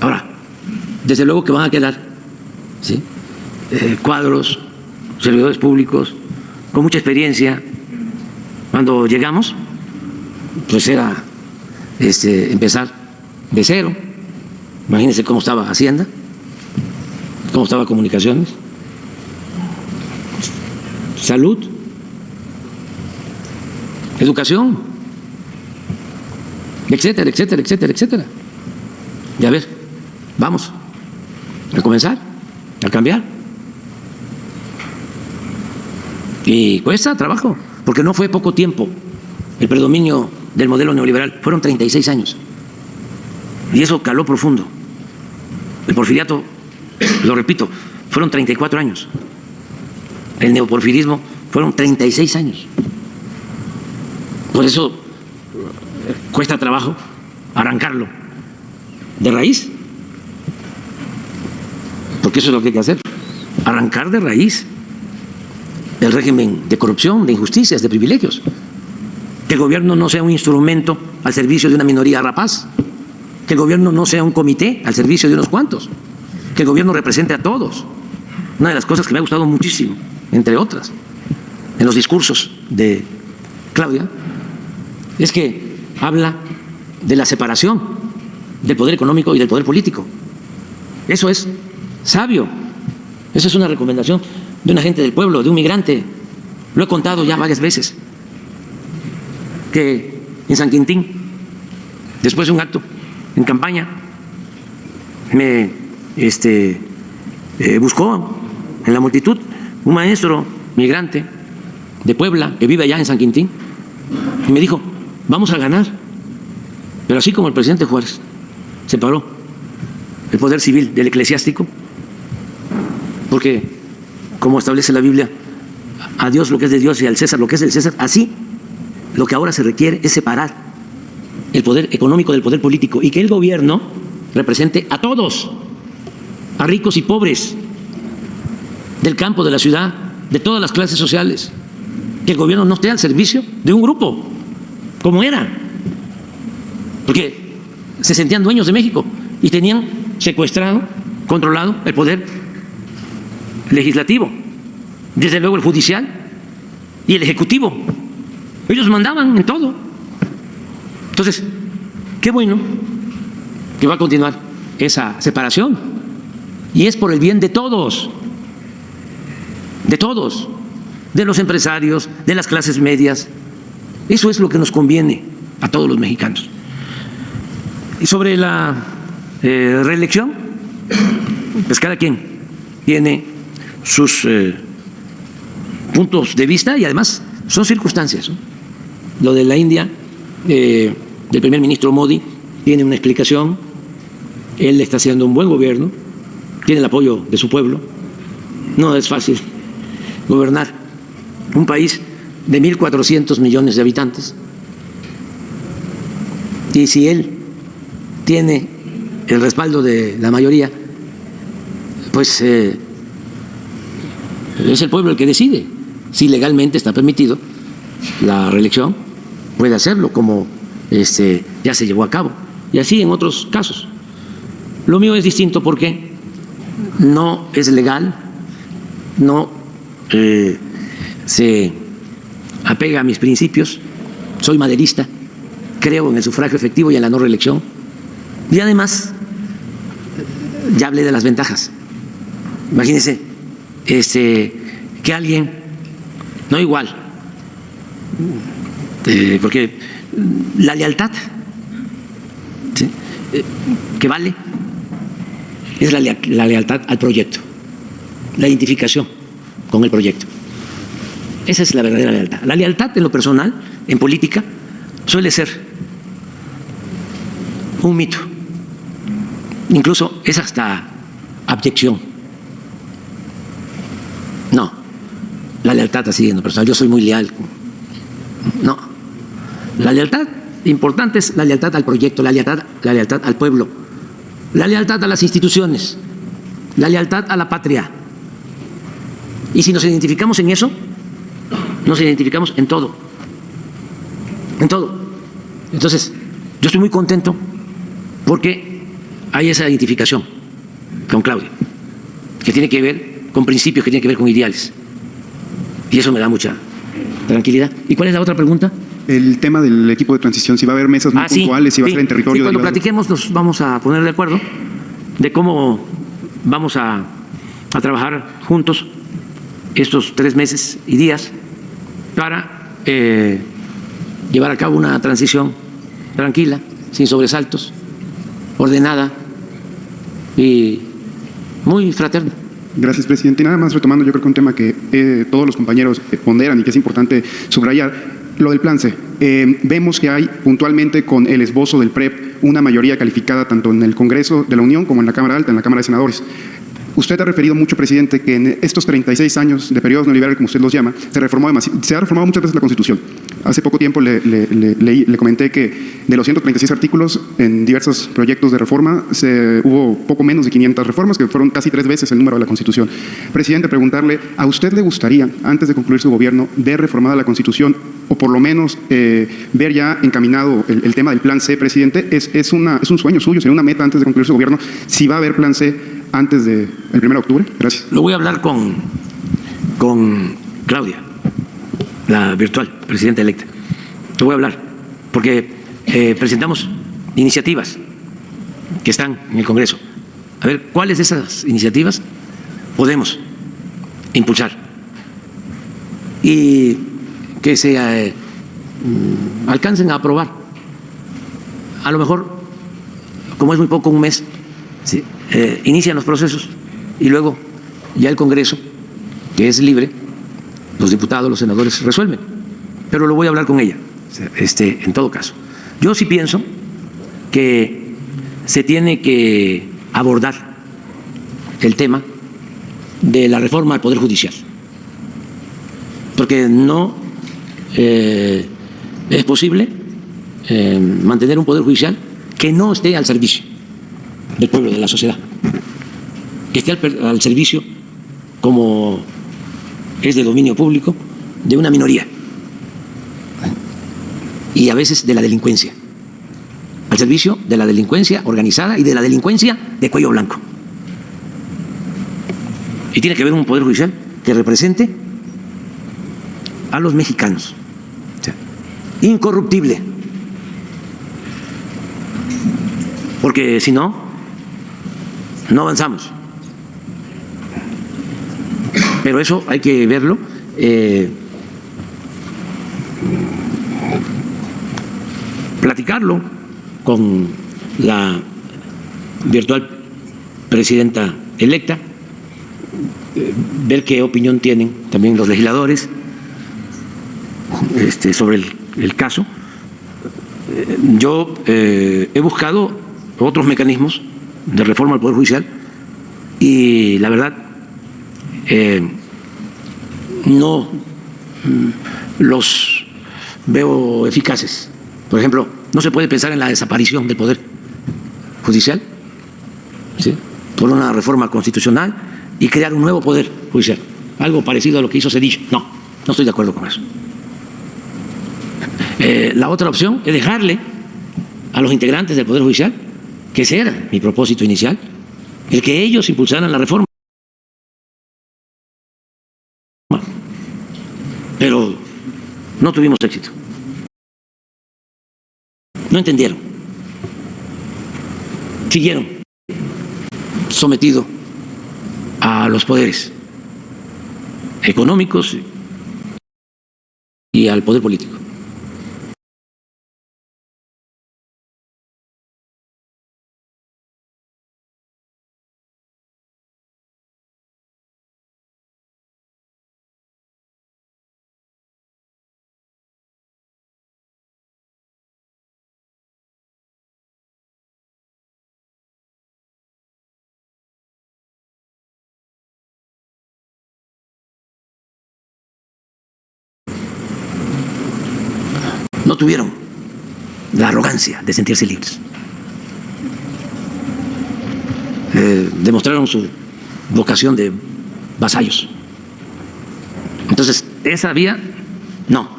Ahora, desde luego que van a quedar, ¿sí?, cuadros, servidores públicos con mucha experiencia. Cuando llegamos, pues era empezar de cero. Imagínense cómo estaba Hacienda, cómo estaba Comunicaciones, Salud, Educación, etcétera, etcétera, etcétera, etcétera. Y a ver, vamos a comenzar a cambiar. Y cuesta trabajo, porque no fue poco tiempo el predominio del modelo neoliberal, fueron 36 años. Y eso caló profundo. El porfiriato, lo repito, fueron 34 años. El neoporfirismo fueron 36 años. Por eso cuesta trabajo arrancarlo de raíz. Porque eso es lo que hay que hacer, arrancar de raíz el régimen de corrupción, de injusticias, de privilegios. Que el gobierno no sea un instrumento al servicio de una minoría rapaz. Que el gobierno no sea un comité al servicio de unos cuantos. Que el gobierno represente a todos. Una de las cosas que me ha gustado muchísimo, entre otras, en los discursos de Claudia, es que habla de la separación del poder económico y del poder político. Eso es sabio. Esa es una recomendación de una gente del pueblo, de un migrante. Lo he contado ya varias veces, que en San Quintín, después de un acto en campaña, me buscó en la multitud un maestro migrante de Puebla que vive allá en San Quintín y me dijo: vamos a ganar. Pero así como el presidente Juárez separó el poder civil del eclesiástico, porque como establece la Biblia, a Dios lo que es de Dios y al César lo que es del César, así lo que ahora se requiere es separar el poder económico del poder político y que el gobierno represente a todos, a ricos y pobres, del campo, de la ciudad, de todas las clases sociales. Que el gobierno no esté al servicio de un grupo, como era, porque se sentían dueños de México y tenían secuestrado, controlado el poder legislativo, desde luego el judicial y el ejecutivo. Ellos mandaban en todo. Entonces, qué bueno que va a continuar esa separación, y es por el bien de todos, de los empresarios, de las clases medias. Eso es lo que nos conviene a todos los mexicanos. Y sobre la reelección, pues cada quien tiene sus puntos de vista y además son circunstancias, ¿no? Lo de la India, del primer ministro Modi, tiene una explicación. Él está haciendo un buen gobierno, tiene el apoyo de su pueblo. No es fácil gobernar un país de 1.400 millones de habitantes. Y si él tiene el respaldo de la mayoría, pues es el pueblo el que decide. Si legalmente está permitido la reelección, puede hacerlo, como ya se llevó a cabo. Y así en otros casos. Lo mío es distinto porque no es legal, no se apega a mis principios, soy maderista, creo en el sufragio efectivo y en la no reelección. Y además, ya hablé de las ventajas. Imagínense que alguien, no igual, porque la lealtad, ¿sí?, que vale es la lealtad al proyecto, la identificación con el proyecto. Esa es la verdadera lealtad. La lealtad en lo personal, en política, suele ser un mito. Incluso es hasta abyección. No, la lealtad así en lo personal. Yo soy muy leal. No, La lealtad importante es la lealtad al proyecto, la lealtad al pueblo, la lealtad a las instituciones, la lealtad a la patria. Y si nos identificamos en eso, nos identificamos en todo. En todo. Entonces, yo estoy muy contento porque hay esa identificación con Claudia, que tiene que ver con principios, que tiene que ver con ideales. Y eso me da mucha tranquilidad. ¿Y cuál es la otra pregunta? El tema del equipo de transición, si va a haber mesas muy puntuales, si va a ser en territorio. Sí, cuando derivado. platiquemos nos vamos a poner de acuerdo de cómo vamos a trabajar juntos estos 3 meses y días para llevar a cabo una transición tranquila, sin sobresaltos, ordenada y muy fraterna. Gracias, presidente. Y nada más retomando, yo creo que un tema que todos los compañeros ponderan y que es importante subrayar, lo del plan C. Vemos que hay puntualmente con el esbozo del PREP una mayoría calificada tanto en el Congreso de la Unión como en la Cámara Alta, en la Cámara de Senadores. Usted ha referido mucho, presidente, que en estos 36 años de periodos neoliberales, como usted los llama, se ha reformado muchas veces la Constitución. Hace poco tiempo le comenté que de los 136 artículos en diversos proyectos de reforma hubo poco menos de 500 reformas, que fueron casi 3 veces el número de la Constitución. Presidente, preguntarle, ¿a usted le gustaría, antes de concluir su gobierno, ver reformada la Constitución o por lo menos ver ya encaminado el tema del plan C, presidente? Es un sueño suyo, sería una meta antes de concluir su gobierno, si va a haber plan C antes del 1 de octubre. Gracias. Lo voy a hablar con Claudia, la virtual presidenta electa. Lo voy a hablar porque presentamos iniciativas que están en el Congreso. A ver, ¿cuáles de esas iniciativas podemos impulsar y que se alcancen a aprobar? A lo mejor, como es muy poco, un mes, ¿sí? Inician los procesos y luego ya el Congreso, que es libre, los diputados, los senadores resuelven. Pero lo voy a hablar con ella, en todo caso. Yo sí pienso que se tiene que abordar el tema de la reforma al Poder Judicial, porque no es posible mantener un Poder Judicial que no esté al servicio del pueblo, de la sociedad, que esté al servicio, como es de dominio público, de una minoría y a veces de la delincuencia, al servicio de la delincuencia organizada y de la delincuencia de cuello blanco. Y tiene que haber un Poder Judicial que represente a los mexicanos, o sea, incorruptible, porque si no, no avanzamos. Pero eso hay que verlo. Platicarlo con la virtual presidenta electa, ver qué opinión tienen también los legisladores sobre el caso. Yo he buscado otros mecanismos de reforma al Poder Judicial y la verdad no los veo eficaces. Por ejemplo, no se puede pensar en la desaparición del Poder Judicial, ¿sí?, por una reforma constitucional y crear un nuevo Poder Judicial, algo parecido a lo que hizo Zedillo. No estoy de acuerdo con eso. La otra opción es dejarle a los integrantes del Poder Judicial, que ese era mi propósito inicial, el que ellos impulsaran la reforma. Pero no tuvimos éxito. No entendieron. Siguieron sometidos a los poderes económicos y al poder político. No tuvieron la arrogancia de sentirse libres. Demostraron su vocación de vasallos. Entonces, esa vía, no.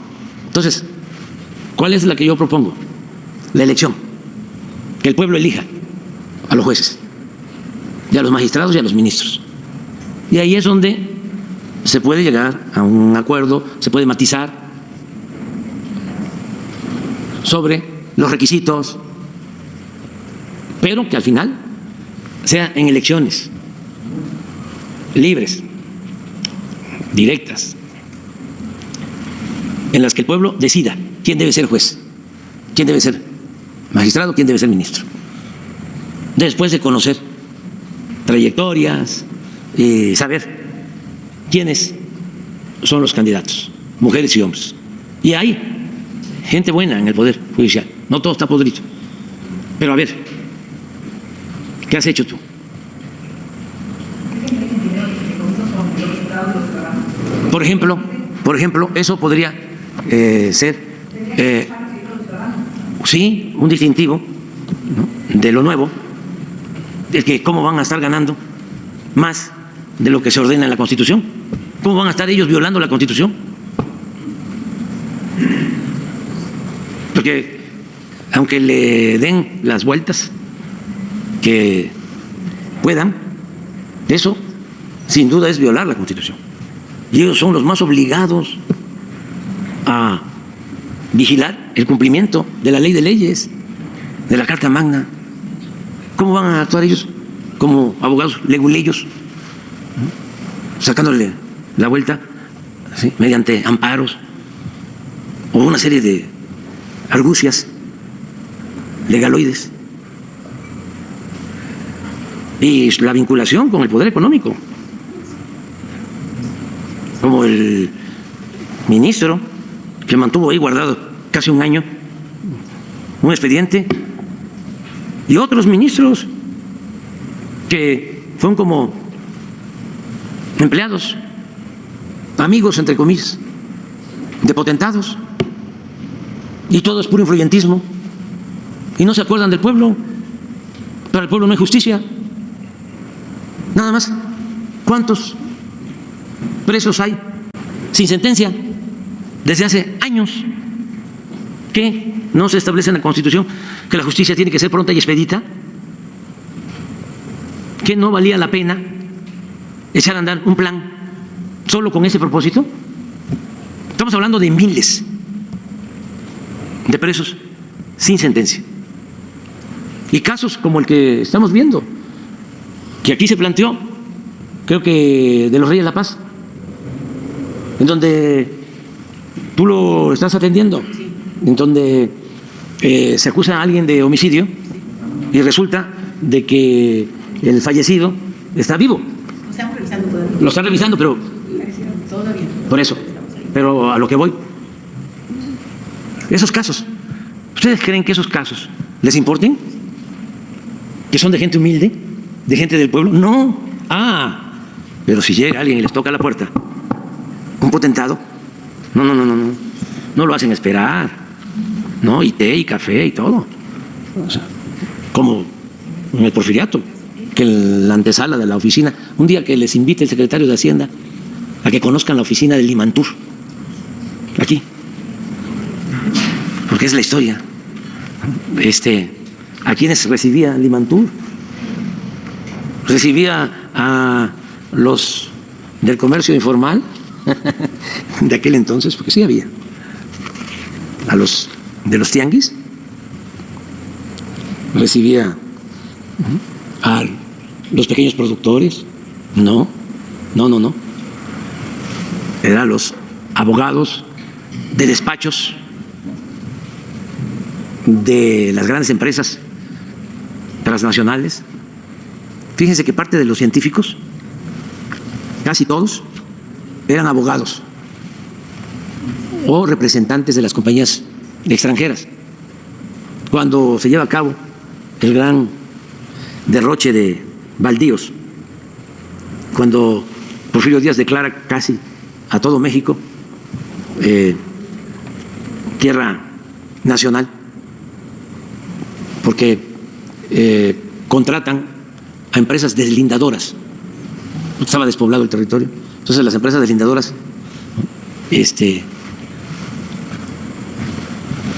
Entonces, ¿cuál es la que yo propongo? La elección. Que el pueblo elija a los jueces, y a los magistrados y a los ministros. Y ahí es donde se puede llegar a un acuerdo, se puede matizar sobre los requisitos, pero que al final sea en elecciones libres, directas, en las que el pueblo decida quién debe ser juez, quién debe ser magistrado, quién debe ser ministro. Después de conocer trayectorias y saber quiénes son los candidatos, mujeres y hombres. Y hay gente buena en el Poder Judicial, no todo está podrido. Pero a ver, ¿qué has hecho tú? Por ejemplo, eso podría ser, sí, un distintivo, ¿no?, de lo nuevo, de que cómo van a estar ganando más de lo que se ordena en la Constitución. ¿Cómo van a estar ellos violando la Constitución? Porque aunque le den las vueltas que puedan, eso sin duda es violar la Constitución. Y ellos son los más obligados a vigilar el cumplimiento de la ley de leyes, de la Carta Magna. ¿Cómo van a actuar ellos como abogados leguleyos, sacándole la vuelta, ¿sí?, mediante amparos o una serie de argucias legaloides? Y la vinculación con el poder económico, como el ministro que mantuvo ahí guardado casi un año un expediente, y otros ministros que fueron como empleados, amigos entre comillas, de potentados, y todo es puro influyentismo, y no se acuerdan del pueblo. Para el pueblo no hay justicia. Nada más, ¿cuántos presos hay sin sentencia desde hace años? ¿Que no se establece en la Constitución que la justicia tiene que ser pronta y expedita? ¿Que no valía la pena echar a andar un plan solo con ese propósito? Estamos hablando de miles de presos sin sentencia. Y casos como el que estamos viendo, que aquí se planteó, creo que de los Reyes de la Paz, en donde tú lo estás atendiendo, en donde se acusa a alguien de homicidio y resulta de que el fallecido está vivo. Lo están revisando, pero por eso. Pero a lo que voy, esos casos, ¿ustedes creen que esos casos les importen? ¿Que son de gente humilde? ¿De gente del pueblo? No. Pero si llega alguien y les toca la puerta, un potentado, no lo hacen esperar, ¿no? Y té y café y todo. O sea, como en el Porfiriato, que en la antesala de la oficina, un día que les invite el secretario de Hacienda a que conozcan la oficina del Limantur, aquí, porque es la historia. ¿A quiénes recibía Limantur? Recibía a los del comercio informal de aquel entonces, porque sí había, a los de los tianguis, recibía a los pequeños productores, no, eran los abogados de despachos de las grandes empresas transnacionales. Fíjense que parte de los científicos, casi todos, eran abogados o representantes de las compañías extranjeras. Cuando se lleva a cabo el gran derroche de baldíos, cuando Porfirio Díaz declara casi a todo México tierra nacional, porque contratan a empresas deslindadoras. Estaba despoblado el territorio. Entonces las empresas deslindadoras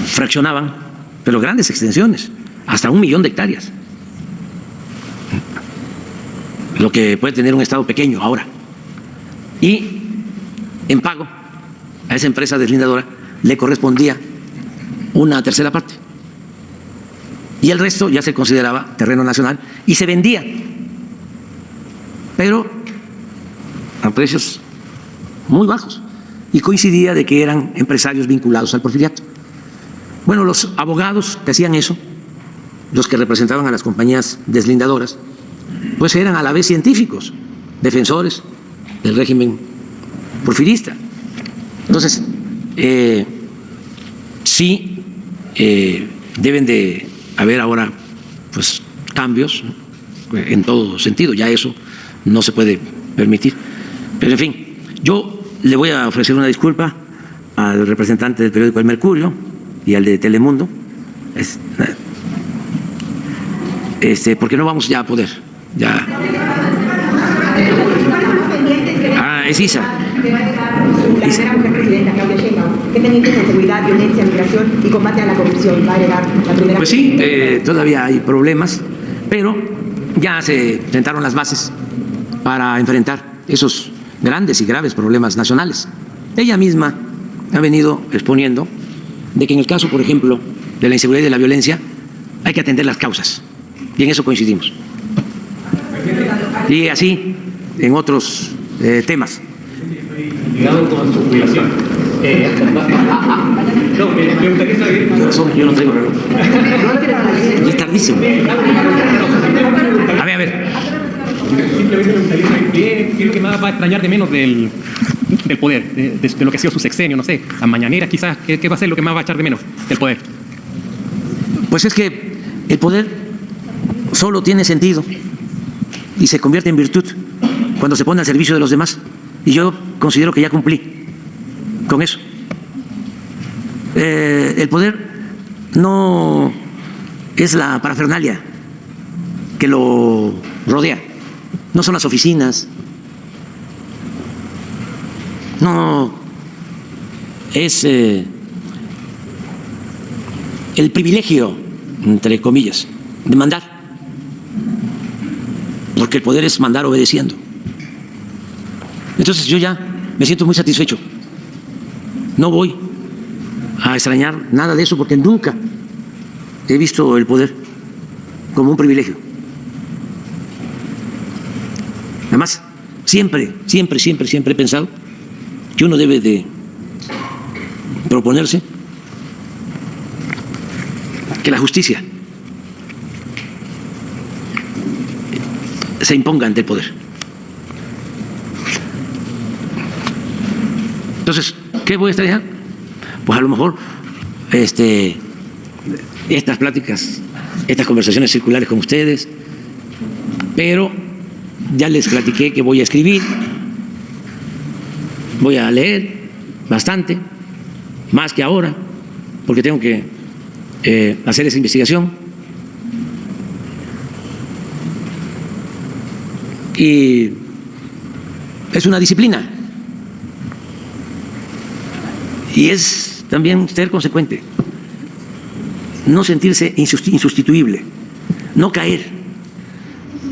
fraccionaban, pero grandes extensiones, hasta 1 millón de hectáreas. Lo que puede tener un estado pequeño ahora. Y en pago a esa empresa deslindadora le correspondía una tercera parte. Y el resto ya se consideraba terreno nacional y se vendía, pero a precios muy bajos. Y coincidía de que eran empresarios vinculados al porfiriato. Bueno, los abogados que hacían eso, los que representaban a las compañías deslindadoras, pues eran a la vez científicos, defensores del régimen porfirista. Entonces, sí deben de haber ahora pues cambios en todo sentido, ya eso no se puede permitir. Pero en fin, yo le voy a ofrecer una disculpa al representante del periódico El Mercurio y al de Telemundo, porque no vamos ya a poder. Ya. Es Isa. La primera mujer presidenta, Claudia Sheinbaum, ¿qué pendientes en seguridad, violencia, migración y combate a la corrupción va a heredar la primera? Pues sí, todavía hay problemas, pero ya se sentaron las bases para enfrentar esos grandes y graves problemas nacionales. Ella misma ha venido exponiendo de que en el caso, por ejemplo, de la inseguridad y de la violencia, hay que atender las causas, y en eso coincidimos. Y así en otros temas. Ligado con su jubilación. No, me gustaría saber. Yo no traigo reloj. Es tardísimo. A ver. Simplemente me gustaría saber qué es lo que más va a extrañar de menos del poder, de lo que ha sido su sexenio, no sé, las mañaneras quizás. ¿Qué va a ser lo que más va a echar de menos del poder? Pues es que el poder solo tiene sentido y se convierte en virtud cuando se pone al servicio de los demás. Y yo considero que ya cumplí con eso. El poder no es la parafernalia que lo rodea, no son las oficinas, no es el privilegio, entre comillas, de mandar, porque el poder es mandar obedeciendo. Entonces yo ya me siento muy satisfecho. No voy a extrañar nada de eso porque nunca he visto el poder como un privilegio. Además, siempre he pensado que uno debe de proponerse que la justicia se imponga ante el poder. Entonces, ¿qué voy a extrañar? Pues a lo mejor estas pláticas, estas conversaciones circulares con ustedes, pero ya les platiqué que voy a escribir, voy a leer bastante, más que ahora, porque tengo que hacer esa investigación. Y es una disciplina. Y es también ser consecuente, no sentirse insustituible, no caer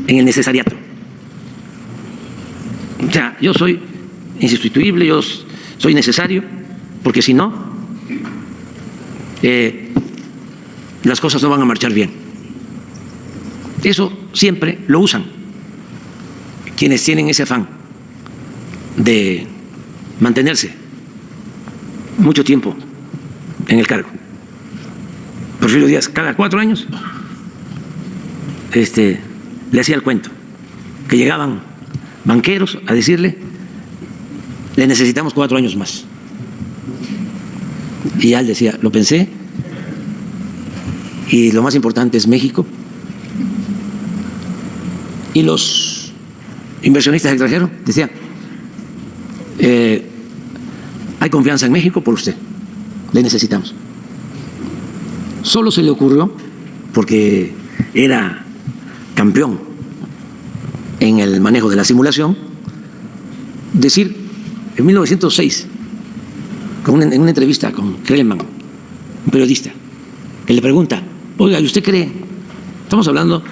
en el necesariato. O sea, yo soy insustituible, yo soy necesario, porque si no, las cosas no van a marchar bien. Eso siempre lo usan quienes tienen ese afán de mantenerse mucho tiempo en el cargo. Porfirio Díaz, cada 4 años, le hacía el cuento, que llegaban banqueros a decirle, le necesitamos 4 años más. Y ya él decía, lo pensé, y lo más importante es México. Y los inversionistas extranjeros decían, hay confianza en México por usted, le necesitamos. Solo se le ocurrió porque era campeón en el manejo de la simulación, decir en 1906, en una entrevista con Krellman, un periodista, que le pregunta, oiga, ¿y usted cree? Estamos hablando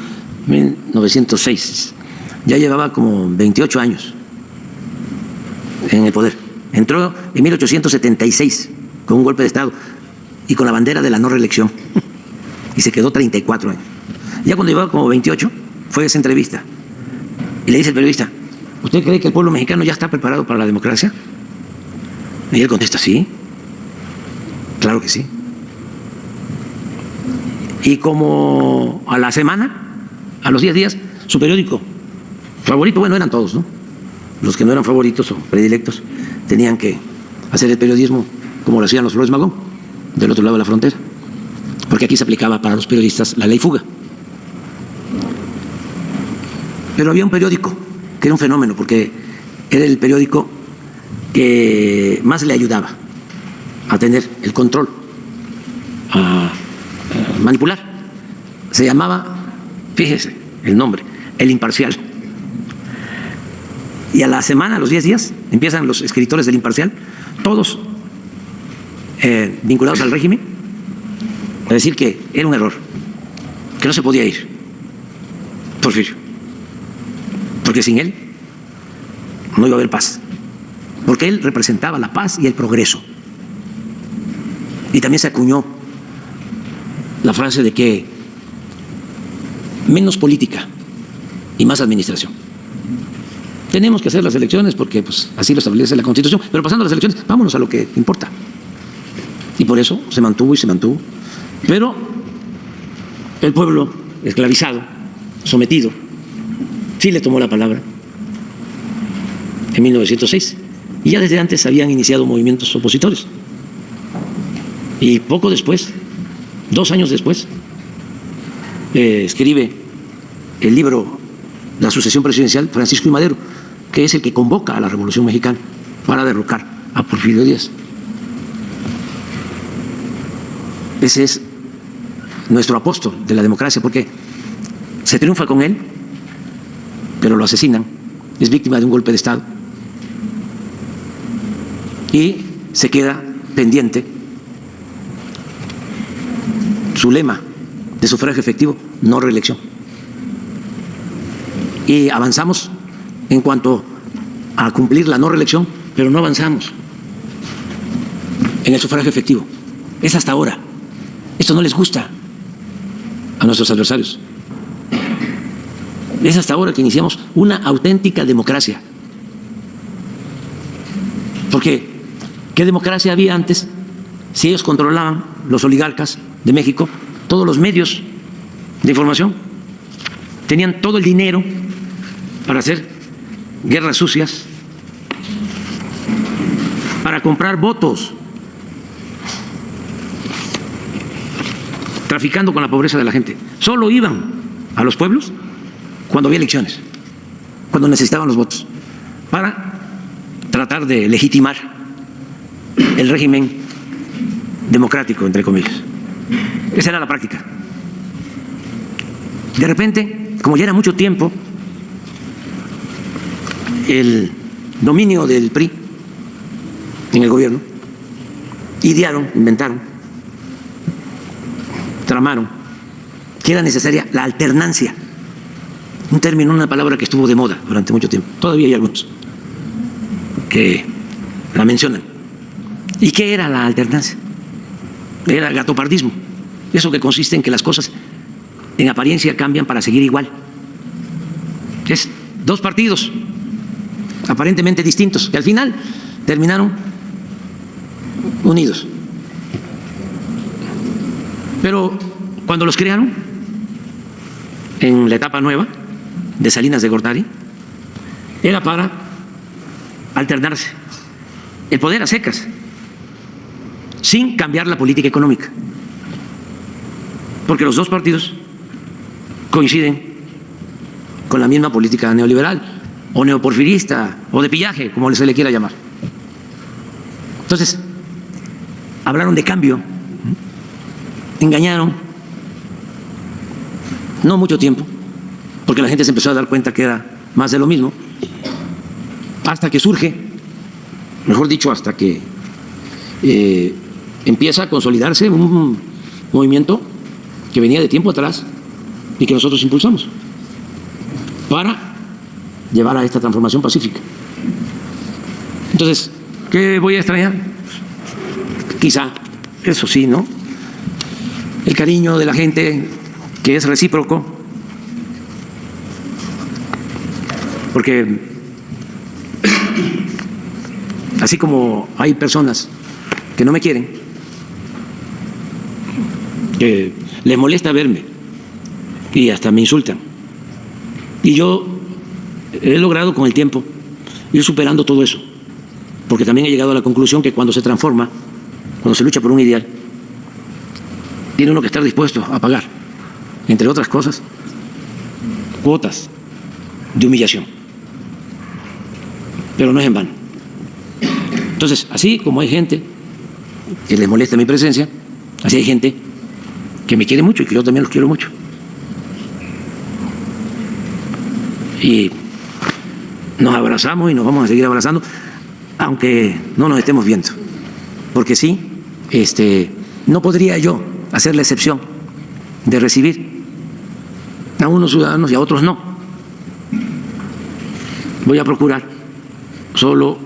de 1906, ya llevaba como 28 años en el poder. Entró en 1876 con un golpe de Estado y con la bandera de la no reelección y se quedó 34 años. Ya cuando llevaba como 28 fue esa entrevista y le dice el periodista, ¿usted cree que el pueblo mexicano ya está preparado para la democracia? Y él contesta, sí, claro que sí. Y como a la semana, a los 10 días, su periódico favorito, bueno, eran todos, ¿no? Los que no eran favoritos o predilectos tenían que hacer el periodismo como lo hacían los Flores Magón, del otro lado de la frontera, porque aquí se aplicaba para los periodistas la ley fuga. Pero había un periódico que era un fenómeno, porque era el periódico que más le ayudaba a tener el control, a manipular. Se llamaba, fíjese el nombre, El Imparcial. Y a la semana, a los 10 días, empiezan los escritores del Imparcial, todos vinculados al régimen, a decir que era un error, que no se podía ir Porfirio, porque sin él no iba a haber paz, porque él representaba la paz y el progreso. Y también se acuñó la frase de que menos política y más administración. Tenemos que hacer las elecciones porque pues, así lo establece la Constitución, pero pasando las elecciones, vámonos a lo que importa. Y por eso se mantuvo y se mantuvo. Pero el pueblo esclavizado, sometido, sí le tomó la palabra en 1906. Y ya desde antes habían iniciado movimientos opositores. Y poco después, 2 años después, escribe el libro La sucesión presidencial Francisco I. Madero, que es el que convoca a la Revolución Mexicana para derrocar a Porfirio Díaz. Ese es nuestro apóstol de la democracia, porque se triunfa con él, pero lo asesinan, es víctima de un golpe de Estado y se queda pendiente su lema de sufragio efectivo, no reelección. Y avanzamos en cuanto a cumplir la no reelección, pero no avanzamos en el sufragio efectivo. Es hasta ahora. Esto no les gusta a nuestros adversarios. Es hasta ahora que iniciamos una auténtica democracia. Porque, ¿qué democracia había antes? Si ellos controlaban, los oligarcas de México, todos los medios de información, tenían todo el dinero para hacer guerras sucias, para comprar votos, traficando con la pobreza de la gente. Solo iban a los pueblos cuando había elecciones, cuando necesitaban los votos, para tratar de legitimar el régimen democrático, entre comillas. Esa era la práctica. De repente, como ya era mucho tiempo el dominio del PRI en el gobierno, idearon, inventaron, tramaron que era necesaria la alternancia, un término, una palabra que estuvo de moda durante mucho tiempo. Todavía hay algunos que la mencionan. ¿Y qué era la alternancia? Era gatopardismo, eso que consiste en que las cosas en apariencia cambian para seguir igual. Es 2 partidos aparentemente distintos que al final terminaron unidos. Pero cuando los crearon, en la etapa nueva de Salinas de Gortari, era para alternarse el poder a secas, sin cambiar la política económica, porque los 2 partidos coinciden con la misma política neoliberal o neoporfirista o de pillaje, como se le quiera llamar. Entonces, hablaron de cambio, engañaron no mucho tiempo, porque la gente se empezó a dar cuenta que era más de lo mismo, hasta que surge, mejor dicho, hasta que empieza a consolidarse un movimiento que venía de tiempo atrás y que nosotros impulsamos para llevar a esta transformación pacífica. Entonces, ¿qué voy a extrañar? Quizá, eso sí, ¿no? El cariño de la gente, que es recíproco, porque así como hay personas que no me quieren, que les molesta verme y hasta me insultan, y yo he logrado con el tiempo ir superando todo eso, porque también he llegado a la conclusión que cuando se transforma, cuando se lucha por un ideal, tiene uno que estar dispuesto a pagar, entre otras cosas, cuotas de humillación. Pero no es en vano. Entonces, así como hay gente que les molesta mi presencia, así hay gente que me quiere mucho y que yo también los quiero mucho. Y nos abrazamos y nos vamos a seguir abrazando, aunque no nos estemos viendo. Porque sí, no podría yo hacer la excepción de recibir a unos ciudadanos y a otros no. Voy a procurar solo